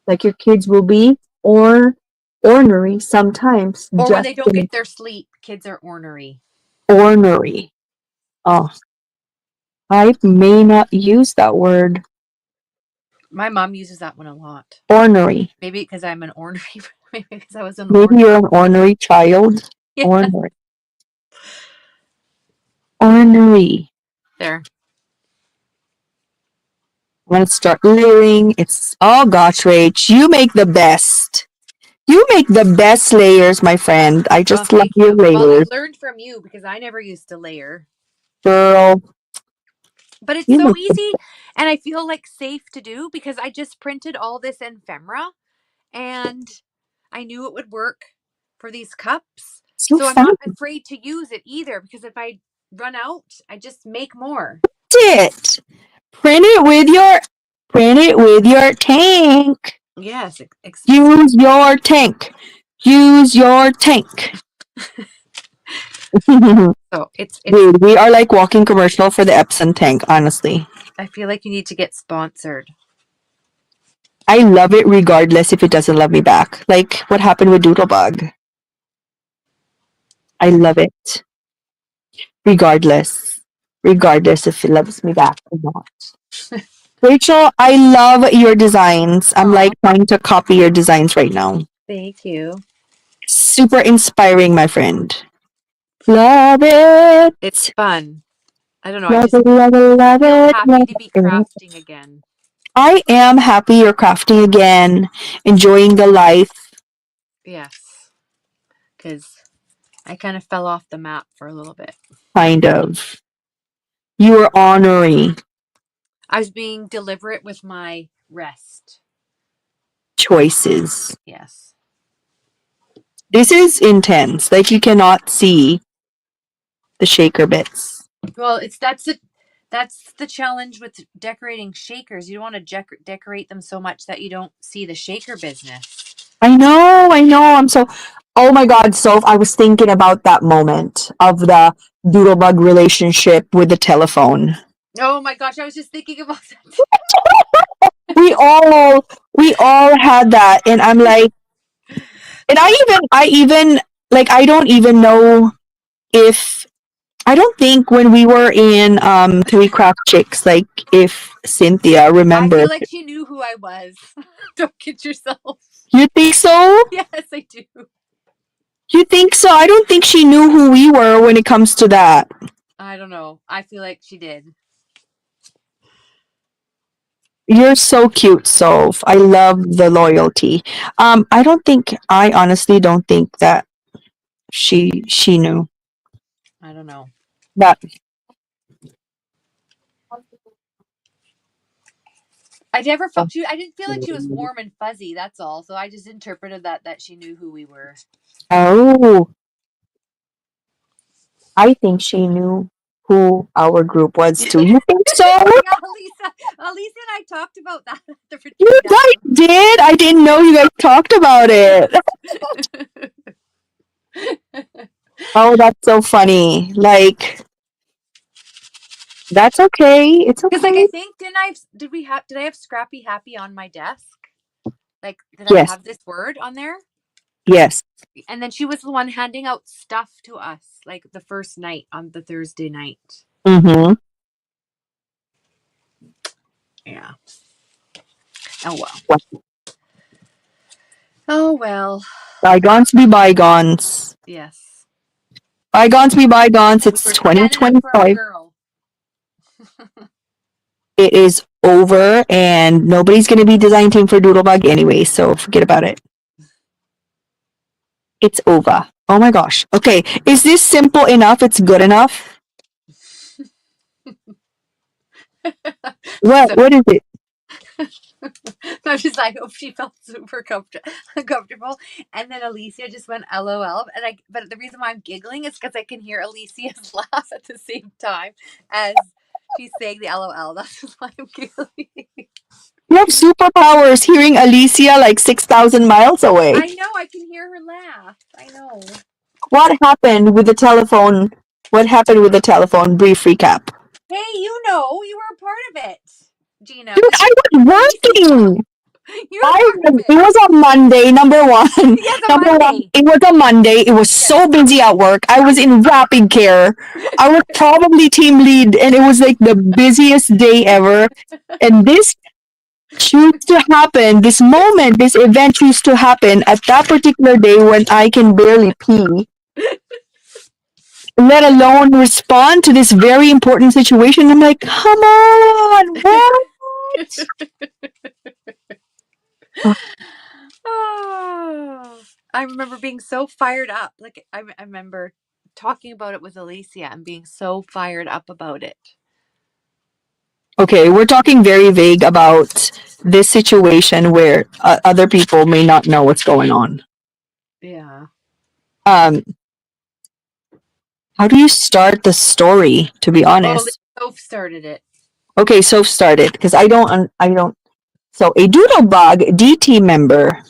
Like, your kids will be ornery sometimes. Or when just they don't get their sleep, kids are ornery. ornery. Oh, I may not use that word. My mom uses that one a lot. Ornery. Maybe because I'm an ornery. Maybe because I was an Maybe ornery. you're an ornery child. Yeah. Ornery. Ornery. There. I'm gonna start layering. Oh gosh, Rach, you make the best. You make the best layers, my friend. I just love Thank your you. Well, I layers, learned from you because I never used to layer. girl. But it's You so make the easy and I feel like safe to do because I just printed all this ephemera and I knew it would work for these cups. so So I'm fun. not afraid to use it either because if I run out, I just make more. It. Print it with your tank. Yes. Use your tank. Use your tank. So it's Dude, we are like walking commercial for the Epson tank, honestly. I feel like you need to get sponsored. I love it regardless if it doesn't love me back. Like what happened with Doodlebug. I love it. Regardless if it loves me back or not. Rachel, I love your designs. I'm like trying to copy your designs right now. Thank you. Super inspiring, my friend. Love it. It's fun. I don't know. Love I just it, love it, love feel it. happy to be crafting again. I am happy you're crafting again, enjoying the life. Yes. Because I kind of fell off the map for a little bit. Kind of. You were honoring I was being deliberate with my rest. choices. Yes. This is intense. Like you cannot see the shaker bits. Well, that's the challenge with decorating shakers. You don't want to decorate them so much that you don't see the shaker business. I know. I'm so. Oh my God, Soph, I was thinking about that moment of the Doodlebug relationship with the telephone. Oh my gosh, I was just thinking about that. we all had that, and I'm like, and I even like I don't even know if I don't think when we were in Three Craft Chicks, like if Cynthia remembered. I feel like she knew who I was. Don't kid yourself. You think so? Yes, I do. You think so? I don't think she knew who we were when it comes to that. I don't know. I feel like she did. You're so cute, Soph. I love the loyalty. I honestly don't think that she knew I don't know. that. I never felt I didn't feel like she was warm and fuzzy. That's all. So I just interpreted that she knew who we were. Oh, I think she knew who our group was too. You think so? Yeah, Elisa and I talked about that at the You retreat. guys did? I didn't know you guys talked about it. Oh, that's so funny. Like, that's okay. It's Because like I okay. think did I have Scrappy Happy on my desk? Like did I Yes, have this word on there? yes. And then she was the one handing out stuff to us like the first night on the Thursday night. Mm-hmm. Yeah. Oh well. Oh well. Bygones be bygones. Yes. Bygones be bygones. It's We're standing up for our 2025. girl. It is over, and nobody's going to be design team for Doodlebug anyway, so forget about it. It's over. Oh my gosh. Okay, is this simple enough? It's good enough? What? So What is it? I'm just I hope she felt super comfortable. And then Alicia just went LOL. But the reason why I'm giggling is because I can hear Alicia's laugh at the same time as she's saying the LOL. That's just why I'm giggling. You have superpowers hearing Alicia like 6,000 miles away. I know, I can hear her laugh. I know. What happened with the telephone? What happened with the telephone? Brief recap. Hey, you know, you were a part of it, Gina. Dude, I was working. You're part of It it. was a Monday, number one. Yes, a Number one, Monday. it was a Monday. It was so busy at work. I was in rapid care. I was probably team lead, and it was like the busiest day ever. And this used to happen, this moment, this event used to happen at that particular day when I can barely pee, let alone respond to this very important situation. I'm like, come on, what? Oh, I remember being so fired up. Like I remember talking about it with Alicia and being so fired up about it. Okay, we're talking very vague about this situation where other people may not know what's going on. Yeah. Um, how do you start the story? To be honest, Soph started it. okay, so started because I don't. So a Doodlebug DT member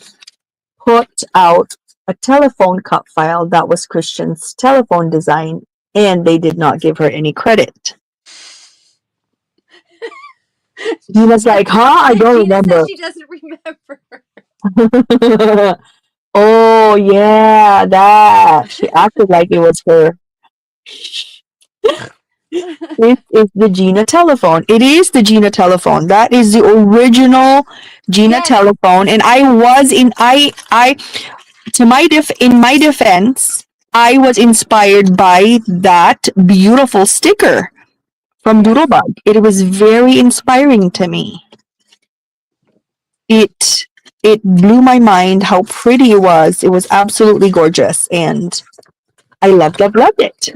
put out a telephone cut file that was Christian's telephone design, and they did not give her any credit. He was like, "Huh? I don't Gina remember." says she doesn't remember. Oh yeah, that she acted like it was her. This is the Gina telephone. It is the Gina telephone. That is the original Gina Yes. telephone. And I was in to my in my defense, I was inspired by that beautiful sticker from Yes. Doodlebug. It was very inspiring to me. It blew my mind how pretty it was. It was absolutely gorgeous, and I loved it.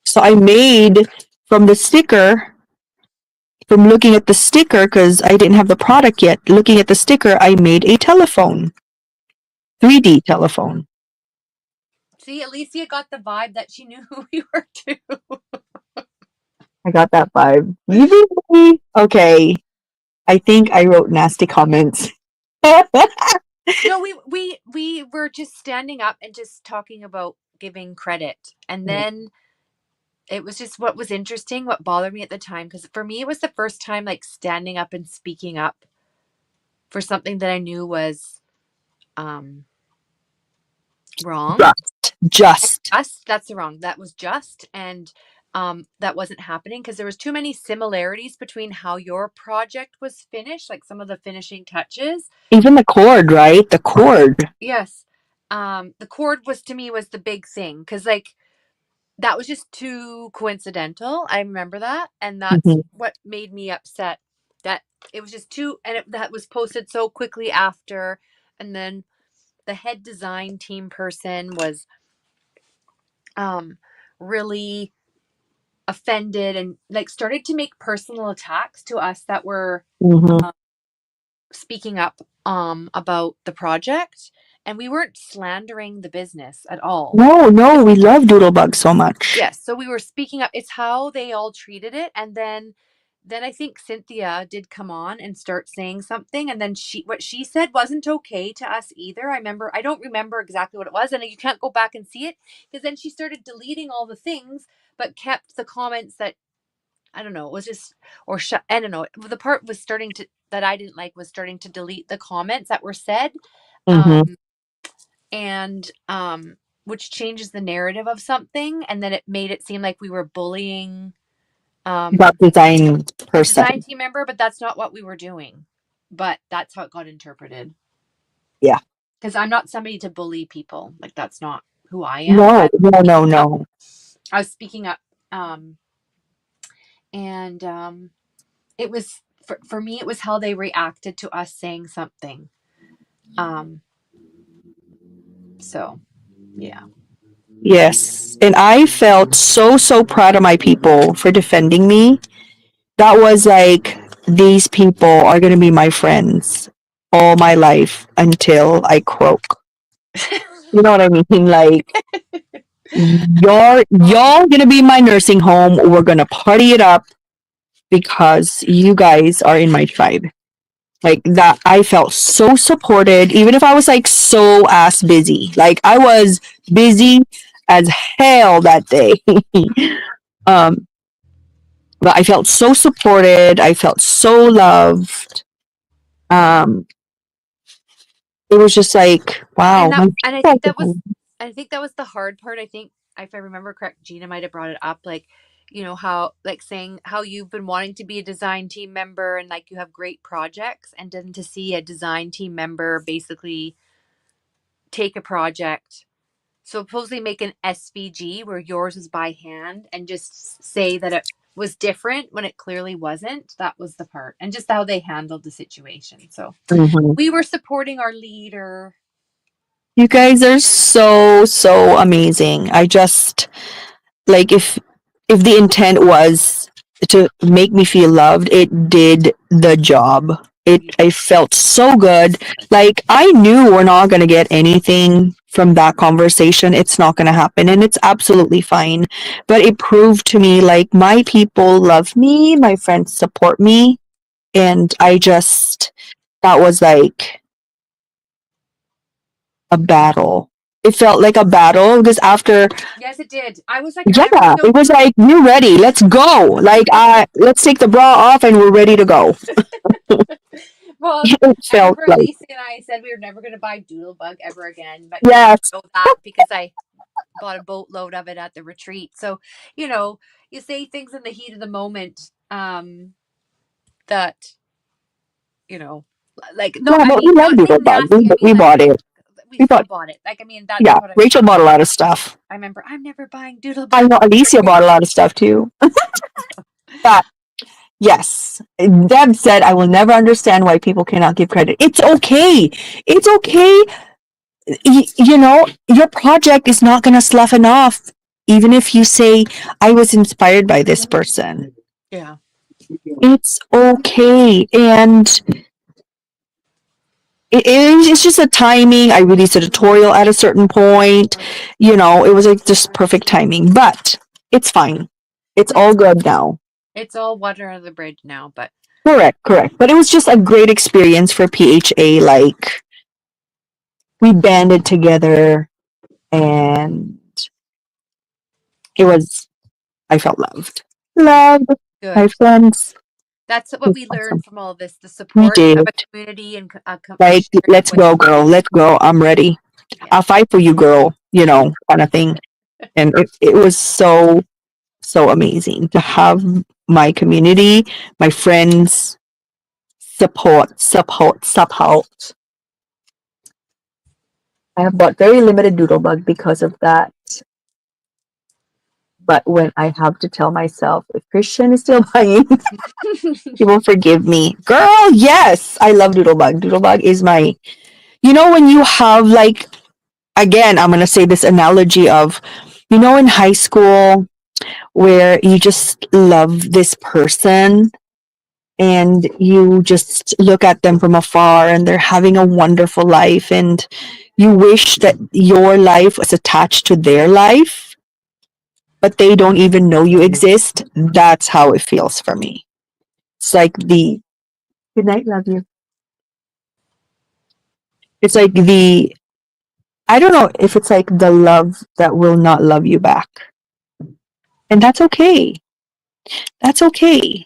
So I made from the sticker, from looking at the sticker, because I didn't have the product yet, looking at the sticker, I made a telephone. 3D telephone. See, Alicia got the vibe that she knew who we were too. I got that vibe. You did me? Okay. I think I wrote nasty comments. No, we were just standing up and just talking about giving credit. And then it was just what was interesting, what bothered me at the time, because for me it was the first time like standing up and speaking up for something that I knew was wrong. Just. That's the wrong. That was just, and that wasn't happening because there was too many similarities between how your project was finished, like some of the finishing touches. Even the cord, right? The cord. Yes. The cord was to me was the big thing because like that was just too coincidental. I remember that, and that's what made me upset that it was just too, and that was posted so quickly after. And then the head design team person was really offended and like started to make personal attacks to us that were Mm-hmm. speaking up about the project, and we weren't slandering the business at all. No, we love Doodlebug so much. Yes, so we were speaking up. It's how they all treated it, and then I think Cynthia did come on and start saying something, and then what she said wasn't okay to us either. I don't remember exactly what it was, and you can't go back and see it because then she started deleting all the things, but kept the comments that I don't know. It was just I don't know. The part was starting to that I didn't like was starting to delete the comments that were said, Mm-hmm. and which changes the narrative of something, and then it made it seem like we were bullying That design person. design team member, but that's not what we were doing. But that's how it got interpreted. Yeah. Because I'm not somebody to bully people. Like that's not who I am. No. I was speaking up, and it was for me. It was how they reacted to us saying something. So, yeah. Yes. And I felt so proud of my people for defending me. That was like, these people are going to be my friends all my life until I croak. You know what I mean? Like, y'all going to be in my nursing home. We're going to party it up because you guys are in my tribe. Like that, I felt so supported, even if I was like so ass busy. Like I was busy as hell that day. um, but I felt so supported. I felt so loved. It was just like, wow. And I think that was the hard part. I think if I remember correct, Gina might have brought it up, like, you know, how like saying how you've been wanting to be a design team member and like you have great projects, and then to see a design team member basically take a project, supposedly make an SVG where yours was by hand, and just say that it was different when it clearly wasn't. That was the part, and just how they handled the situation. So we were supporting our leader. You guys are so amazing. I just like, if the intent was to make me feel loved, it did the job. I felt so good. Like I knew we're not going to get anything from that conversation. It's not going to happen, and it's absolutely fine. But it proved to me like my people love me, my friends support me, and that was like a battle. It felt like a battle because after, Yes, it did. I was like, yeah, it was like, you're ready. Let's go. Like, let's take the bra off and we're ready to go. Well, it felt like, Lisa and I said we were never going to buy Doodlebug ever again, but yes, you know that because I bought a boatload of it at the retreat. So, you know, you say things in the heat of the moment, that, you know, like, no, yeah, I but we mean, love not saying Doodlebug. nasty. I mean, We like, bought it. we We still bought, bought it. Like, I mean, that's yeah, what Rachel bought a lot of stuff. I remember. I'm never buying I Doodlebug. know Alicia bought a lot of stuff too. But yes, Deb said, I will never understand why people cannot give credit. It's okay. It's okay. You know, your project is not going to slough off, even if you say, I was inspired by this person. Yeah. It's okay. And it's just a timing. I released a tutorial at a certain point. You know, it was like just perfect timing, but it's fine. It's all good now. It's all water under the bridge now, but Correct. But it was just a great experience for PHA. Like, we banded together and I felt loved. Loved. good. My friends. That's what we learned from all this: the We support did. of a community and Like, let's go, girl. Let's go. I'm ready. I'll fight for you, girl. You know, kind of thing. And it was so amazing to have my community, my friends support. I have bought very limited Doodlebug because of that. But when I have to tell myself, if Christian is still buying, he will forgive me. Girl, yes, I love Doodlebug. Doodlebug is my, when you have like, again, I'm going to say this analogy of, in high school where you just love this person and you just look at them from afar and they're having a wonderful life and you wish that your life was attached to their life, but they don't even know you exist. That's how it feels for me. It's like the good night, love you. It's like the I don't know if it's like the love that will not love you back. And that's okay. That's okay.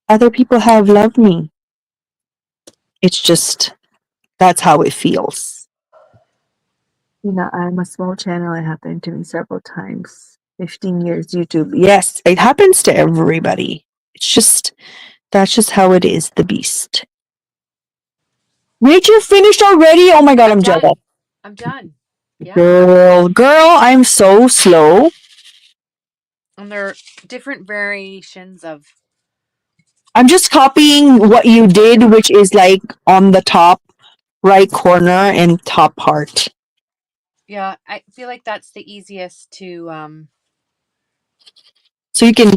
Other people have loved me. It's just that's how it feels. I'm a small channel. It happened to me several times. 15 years YouTube. Yes, it happens to everybody. That's just how it is, the beast. Rach, you finished already? Oh my god, I'm done. jealous. I'm done. Yeah. Girl, I'm so slow. And there are different variations of. I'm just copying what you did, which is like on the top right corner and top part. Yeah, I feel like that's the easiest to. So you can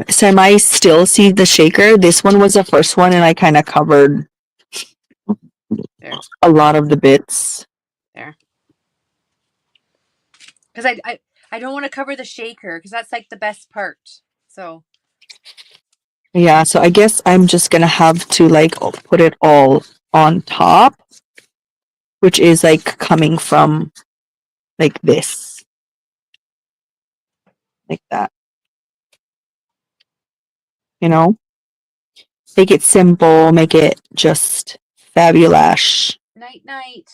semi still see the shaker. This one was the first one, and I kind of covered There. a lot of the bits. There. Because I don't want to cover the shaker because that's like the best part. So. Yeah, so I guess I'm just gonna have to like put it all on top, which is like coming from like this, like that. Make it simple, make it just fabulous. Night, night.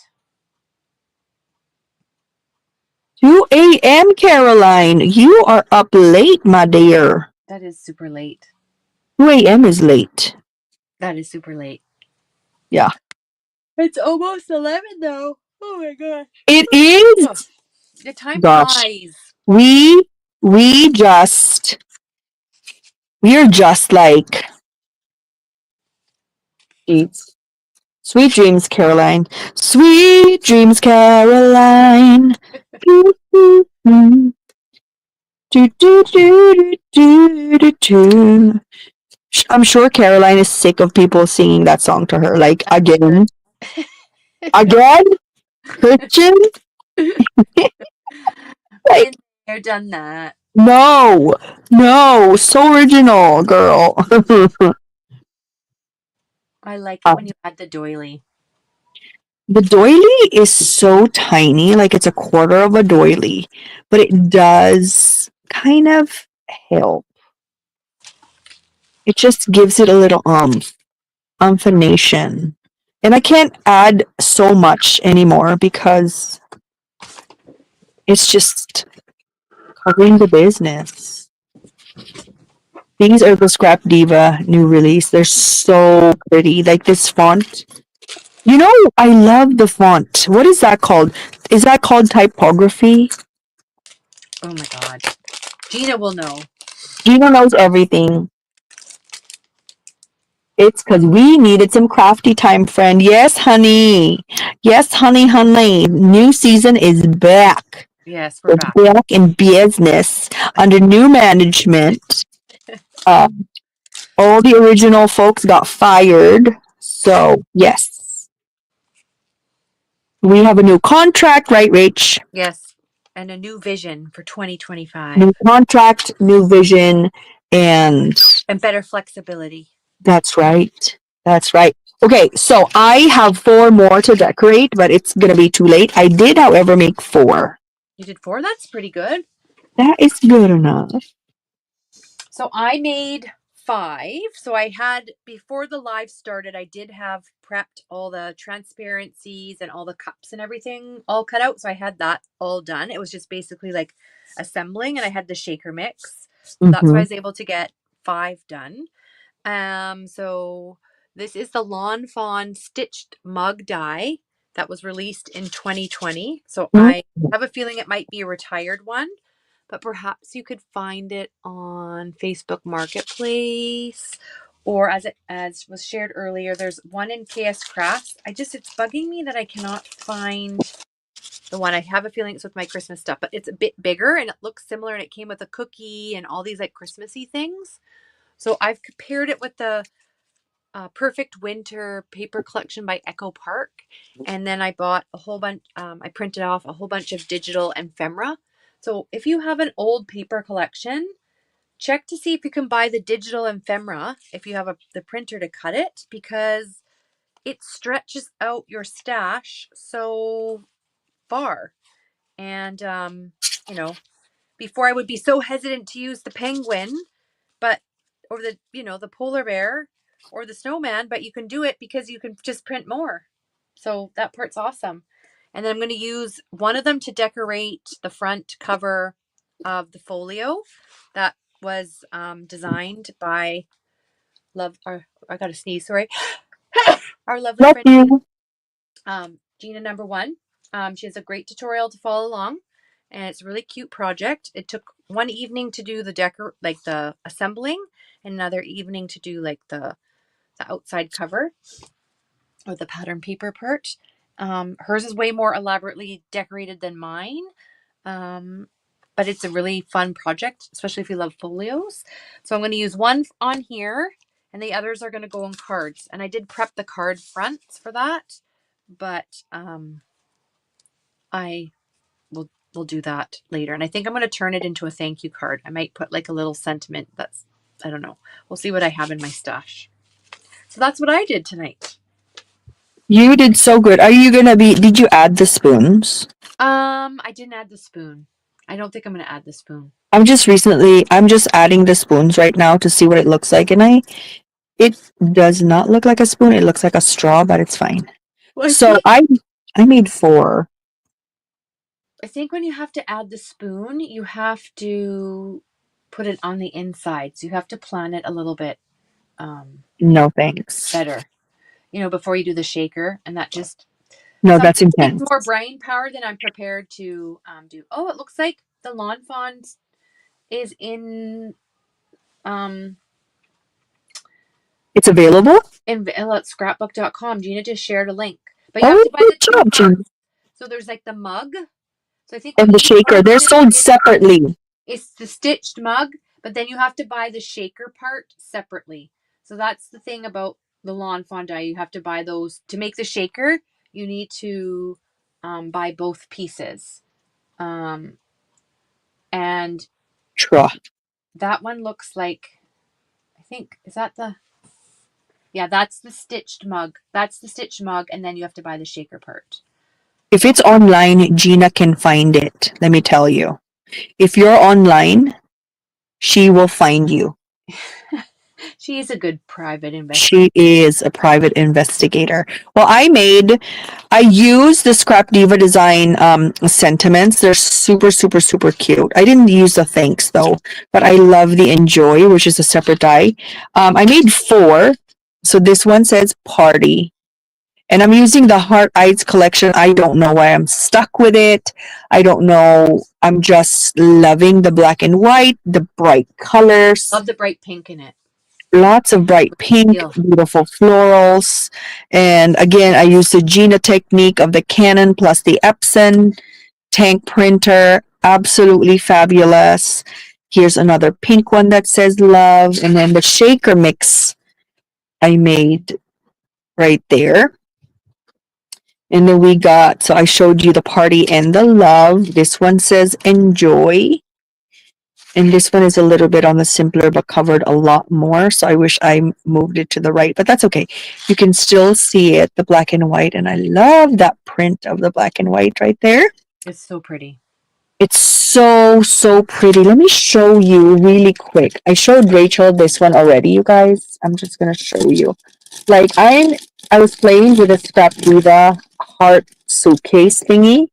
2 a.m. Caroline, you are up late, my dear. That is super late. 2 a.m. is late. That is super late. Yeah. It's almost 11 though. Oh my gosh. It is. Oh, the time Gosh. flies. We are just like geez. Sweet dreams, Caroline. Sweet dreams, Caroline. do, do, do. Do, do, do, do, do, do. I'm sure Caroline is sick of people singing that song to her. Like, again. Again? Christian? Like, Been there, done that. no. So original, girl. I like it when you add the doily. The doily is so tiny, like it's a quarter of a doily, but it does kind of help. It just gives it a little umphination. And I can't add so much anymore because it's just covering the business. These are the Scrap Diva new release. They're so pretty. Like this font. I love the font. What is that called? Is that called typography? Oh my god. Gina will know. Gina knows everything. It's because we needed some crafty time, friend. Yes, honey. Yes, honey, honey. New season is back. Yes, we're back. Back in business under new management. All the original folks got fired. So, yes. We have a new contract, right, Rach? Yes. And a new vision for 2025. New contract, new vision, and better flexibility. That's right. That's right. Okay, so I have 4 more to decorate, but it's going to be too late. I did, however, make 4. You did 4? That's pretty good. That is good enough. So I made 5. So I had, before the live started, I did have prepped all the transparencies and all the cups and everything all cut out. So I had that all done. It was just basically like assembling, and I had the shaker mix. So that's why I was able to get 5 done. So this is the Lawn Fawn stitched mug die that was released in 2020. So I have a feeling it might be a retired one, but perhaps you could find it on Facebook Marketplace, or as was shared earlier, there's one in KS Crafts. It's bugging me that I cannot find the one. I have a feeling it's with my Christmas stuff, but it's a bit bigger and it looks similar, and it came with a cookie and all these like Christmassy things. So I've compared it with the Perfect Winter paper collection by Echo Park, and then I bought a whole bunch. I printed off a whole bunch of digital ephemera. So if you have an old paper collection, check to see if you can buy the digital ephemera if you have the printer to cut it, because it stretches out your stash so far. And before I would be so hesitant to use the penguin, but or the polar bear or the snowman, but you can do it because you can just print more. So that part's awesome. And then I'm going to use one of them to decorate the front cover of the folio that was designed by I got to sneeze, sorry. Our lovely Love friend you. Gina number one. She has a great tutorial to follow along, and it's a really cute project. It took one evening to do the assembling, and another evening to do like the outside cover or the pattern paper part. Hers is way more elaborately decorated than mine, but it's a really fun project, especially if you love folios. So I'm going to use one on here, and the others are going to go on cards. And I did prep the card fronts for that, but I will do that later. And I think I'm going to turn it into a thank you card. I might put like a little sentiment I don't know. We'll see what I have in my stash. So that's what I did tonight. You did so good. Did you add the spoons? I didn't add the spoon. I don't think I'm going to add the spoon. I'm just adding the spoons right now to see what it looks like. And it does not look like a spoon. It looks like a straw, but it's fine. Well, I made 4. I think when you have to add the spoon, you have to put it on the inside. So you have to plan it a little bit No thanks. better, before you do the shaker. And that just No, that's intense. takes more brain power than I'm prepared to do. Oh, it looks like the Lawn Fawn is in it's available in scrapbook.com. Gina just shared a link. But you have to buy the two parts. So there's like the mug. So I think and the shaker, they're sold separately. It's the stitched mug, but then you have to buy the shaker part separately. So that's the thing about the Lawn Fawn die. You have to buy those to make the shaker. You need to buy both pieces. And that one looks like, I think, is that that's the stitched mug. That's the stitched mug, and then you have to buy the shaker part. If it's online, Gina can find it. Let me tell you. If you're online, she will find you. She is a good private investigator. She is a private investigator. Well, I used the Scrap Diva Design sentiments. They're super, super, super cute. I didn't use the thanks though, but I love the Enjoy, which is a separate die. I made 4. So this one says party. And I'm using the Heart Eyes collection. I don't know why I'm stuck with it. I don't know. I'm just loving the black and white, the bright colors. Love the bright pink in it. Lots of bright pink, beautiful florals. And again, I use the Gina technique of the Canon plus the Epson tank printer. Absolutely fabulous. Here's another pink one that says love. And then the shaker mix I made right there. And then I showed you the party and the love. This one says enjoy. And this one is a little bit on the simpler, but covered a lot more. So I wish I moved it to the right, but that's okay. You can still see it, the black and white. And I love that print of the black and white right there. It's so pretty. It's so, so pretty. Let me show you really quick. I showed Rachel this one already, you guys. I'm just going to show you. Like I was playing with a Scrap Diva heart suitcase thingy.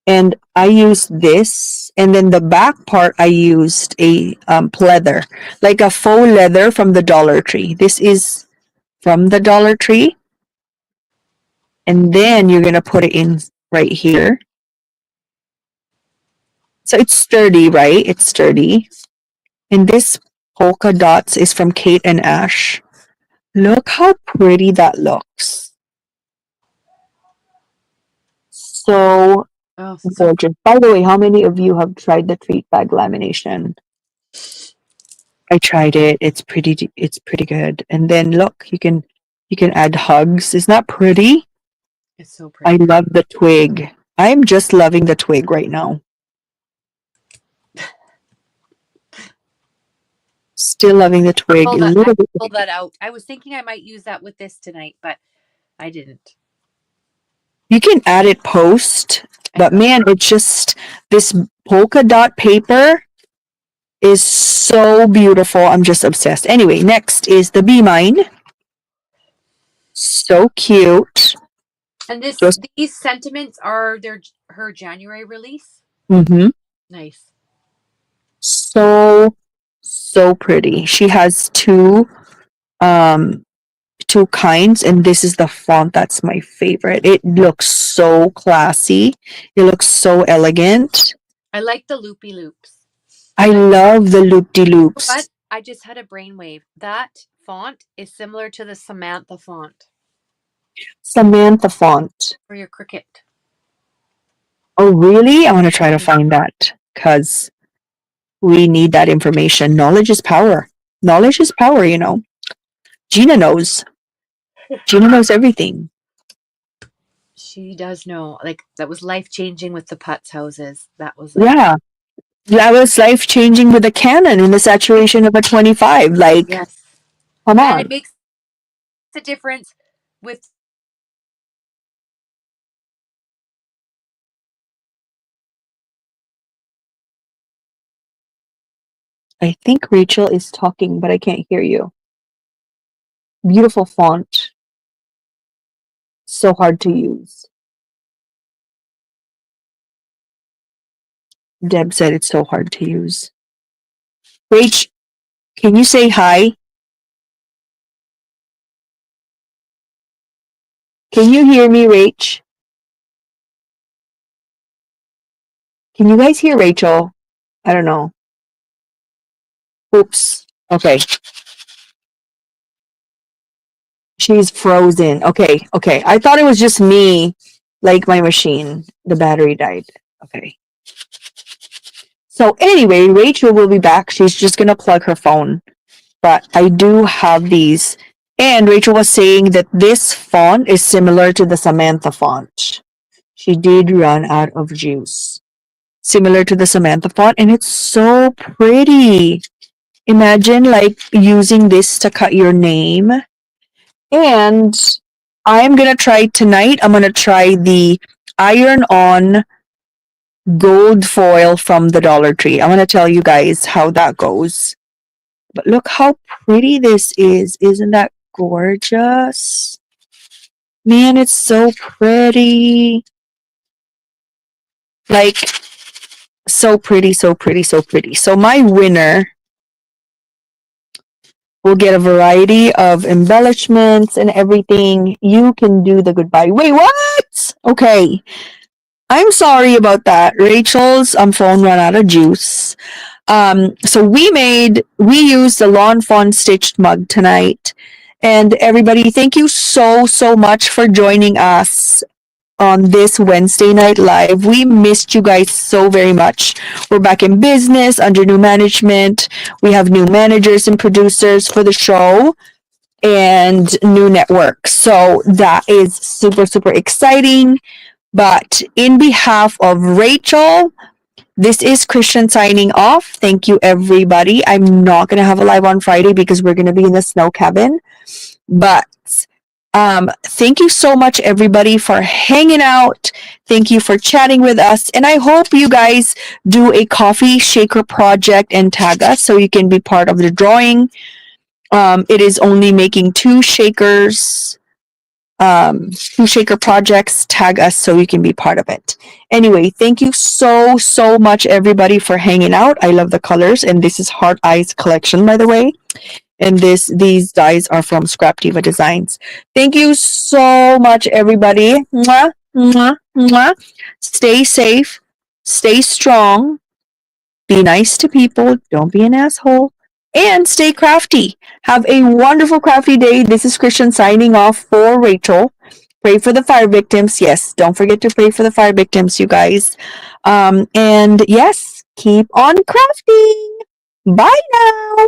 And I used this, and then the back part I used a pleather, like a faux leather from the Dollar Tree. This is from the Dollar Tree, and then you're gonna put it in right here, So it's sturdy, right? It's sturdy. And this polka dots is from Kate and Ash. Look how pretty that looks. So Oh, so gorgeous. By the way, how many of you have tried the treat bag lamination? I tried it. It's pretty good. And then look, you can add hugs. Isn't that pretty? it's so I pretty. love the twig. I'm just loving the twig right now. Still loving the twig. Pull A that. I little bit. pulled that out. I was thinking I might use that with this tonight, but I didn't. You can add it post, but man, it's just this polka dot paper is so beautiful. I'm just obsessed. Anyway, next is the Be Mine. So cute. And Just these sentiments are her January release. mm-hmm. Nice. So pretty. She has um two kinds, and this is the font that's my favorite. It looks so classy. It looks so elegant. I like the loopy loops. I love the loop-de-loops. But I just had a brainwave. That font is similar to the Samantha font Samantha font. for your Cricut. Oh, really? I want to try to find that because we need that information. Knowledge is power. Knowledge is power, you know. Gina knows. Gina knows everything. She does know. Like, that was life changing with the Putz houses. That was Yeah. That was life changing with the Canon in the saturation of a 25. Like, yes. come And on. it makes a difference with I think Rachel is talking, but I can't hear you. Beautiful font. So hard to use. Deb said it's so hard to use. Rach, can you say hi? Can you hear me, Rach? Can you guys hear Rachel? I don't know. Oops. Okay. She's frozen. Okay. Okay. I thought it was just me, like my machine. The battery died. Okay. So anyway, Rachel will be back. She's just gonna plug her phone. But I do have these. And Rachel was saying that this font is similar to the Samantha font. She did run out of juice. Similar to the Samantha font, and it's so pretty. Imagine like using this to cut your name. And I'm gonna try tonight. I'm gonna try the iron-on gold foil from the Dollar Tree. I'm gonna tell you guys how that goes. But look how pretty this is. Isn't that gorgeous? Man, it's so pretty. Like, so pretty, so pretty, so pretty. So my winner will get a variety of embellishments and everything. You can do the goodbye. Wait, what? Okay. I'm sorry about that. Rachel's phone ran out of juice. So we used the Lawn Fawn stitched mug tonight. And everybody, thank you so much for joining us on this Wednesday night live. We missed you guys so very much. We're back in business under new management. We have new managers and producers for the show and new networks. So that is super exciting. But in behalf of Rachel, this is Christian signing off. Thank you, everybody. I'm not going to have a live on Friday because we're going to be in the snow cabin. But thank you so much, everybody, for hanging out. Thank you for chatting with us. And I hope you guys do a coffee shaker project and tag us so you can be part of the drawing. It is only making 2 shakers. 2 shaker projects. Tag us so you can be part of it. Anyway, thank you so much, everybody, for hanging out. I love the colors, and this is Heart Eyes collection, by the way. And these dies are from Scrap Diva Designs. Thank you so much, everybody. Mwah, mwah, mwah. Stay safe, stay strong, Be nice to people. Don't be an asshole. And stay crafty. Have a wonderful crafty day. This is Christian signing off for Rachel. Pray for the fire victims. Yes, don't forget to pray for the fire victims, you guys. And yes, keep on crafting. Bye now.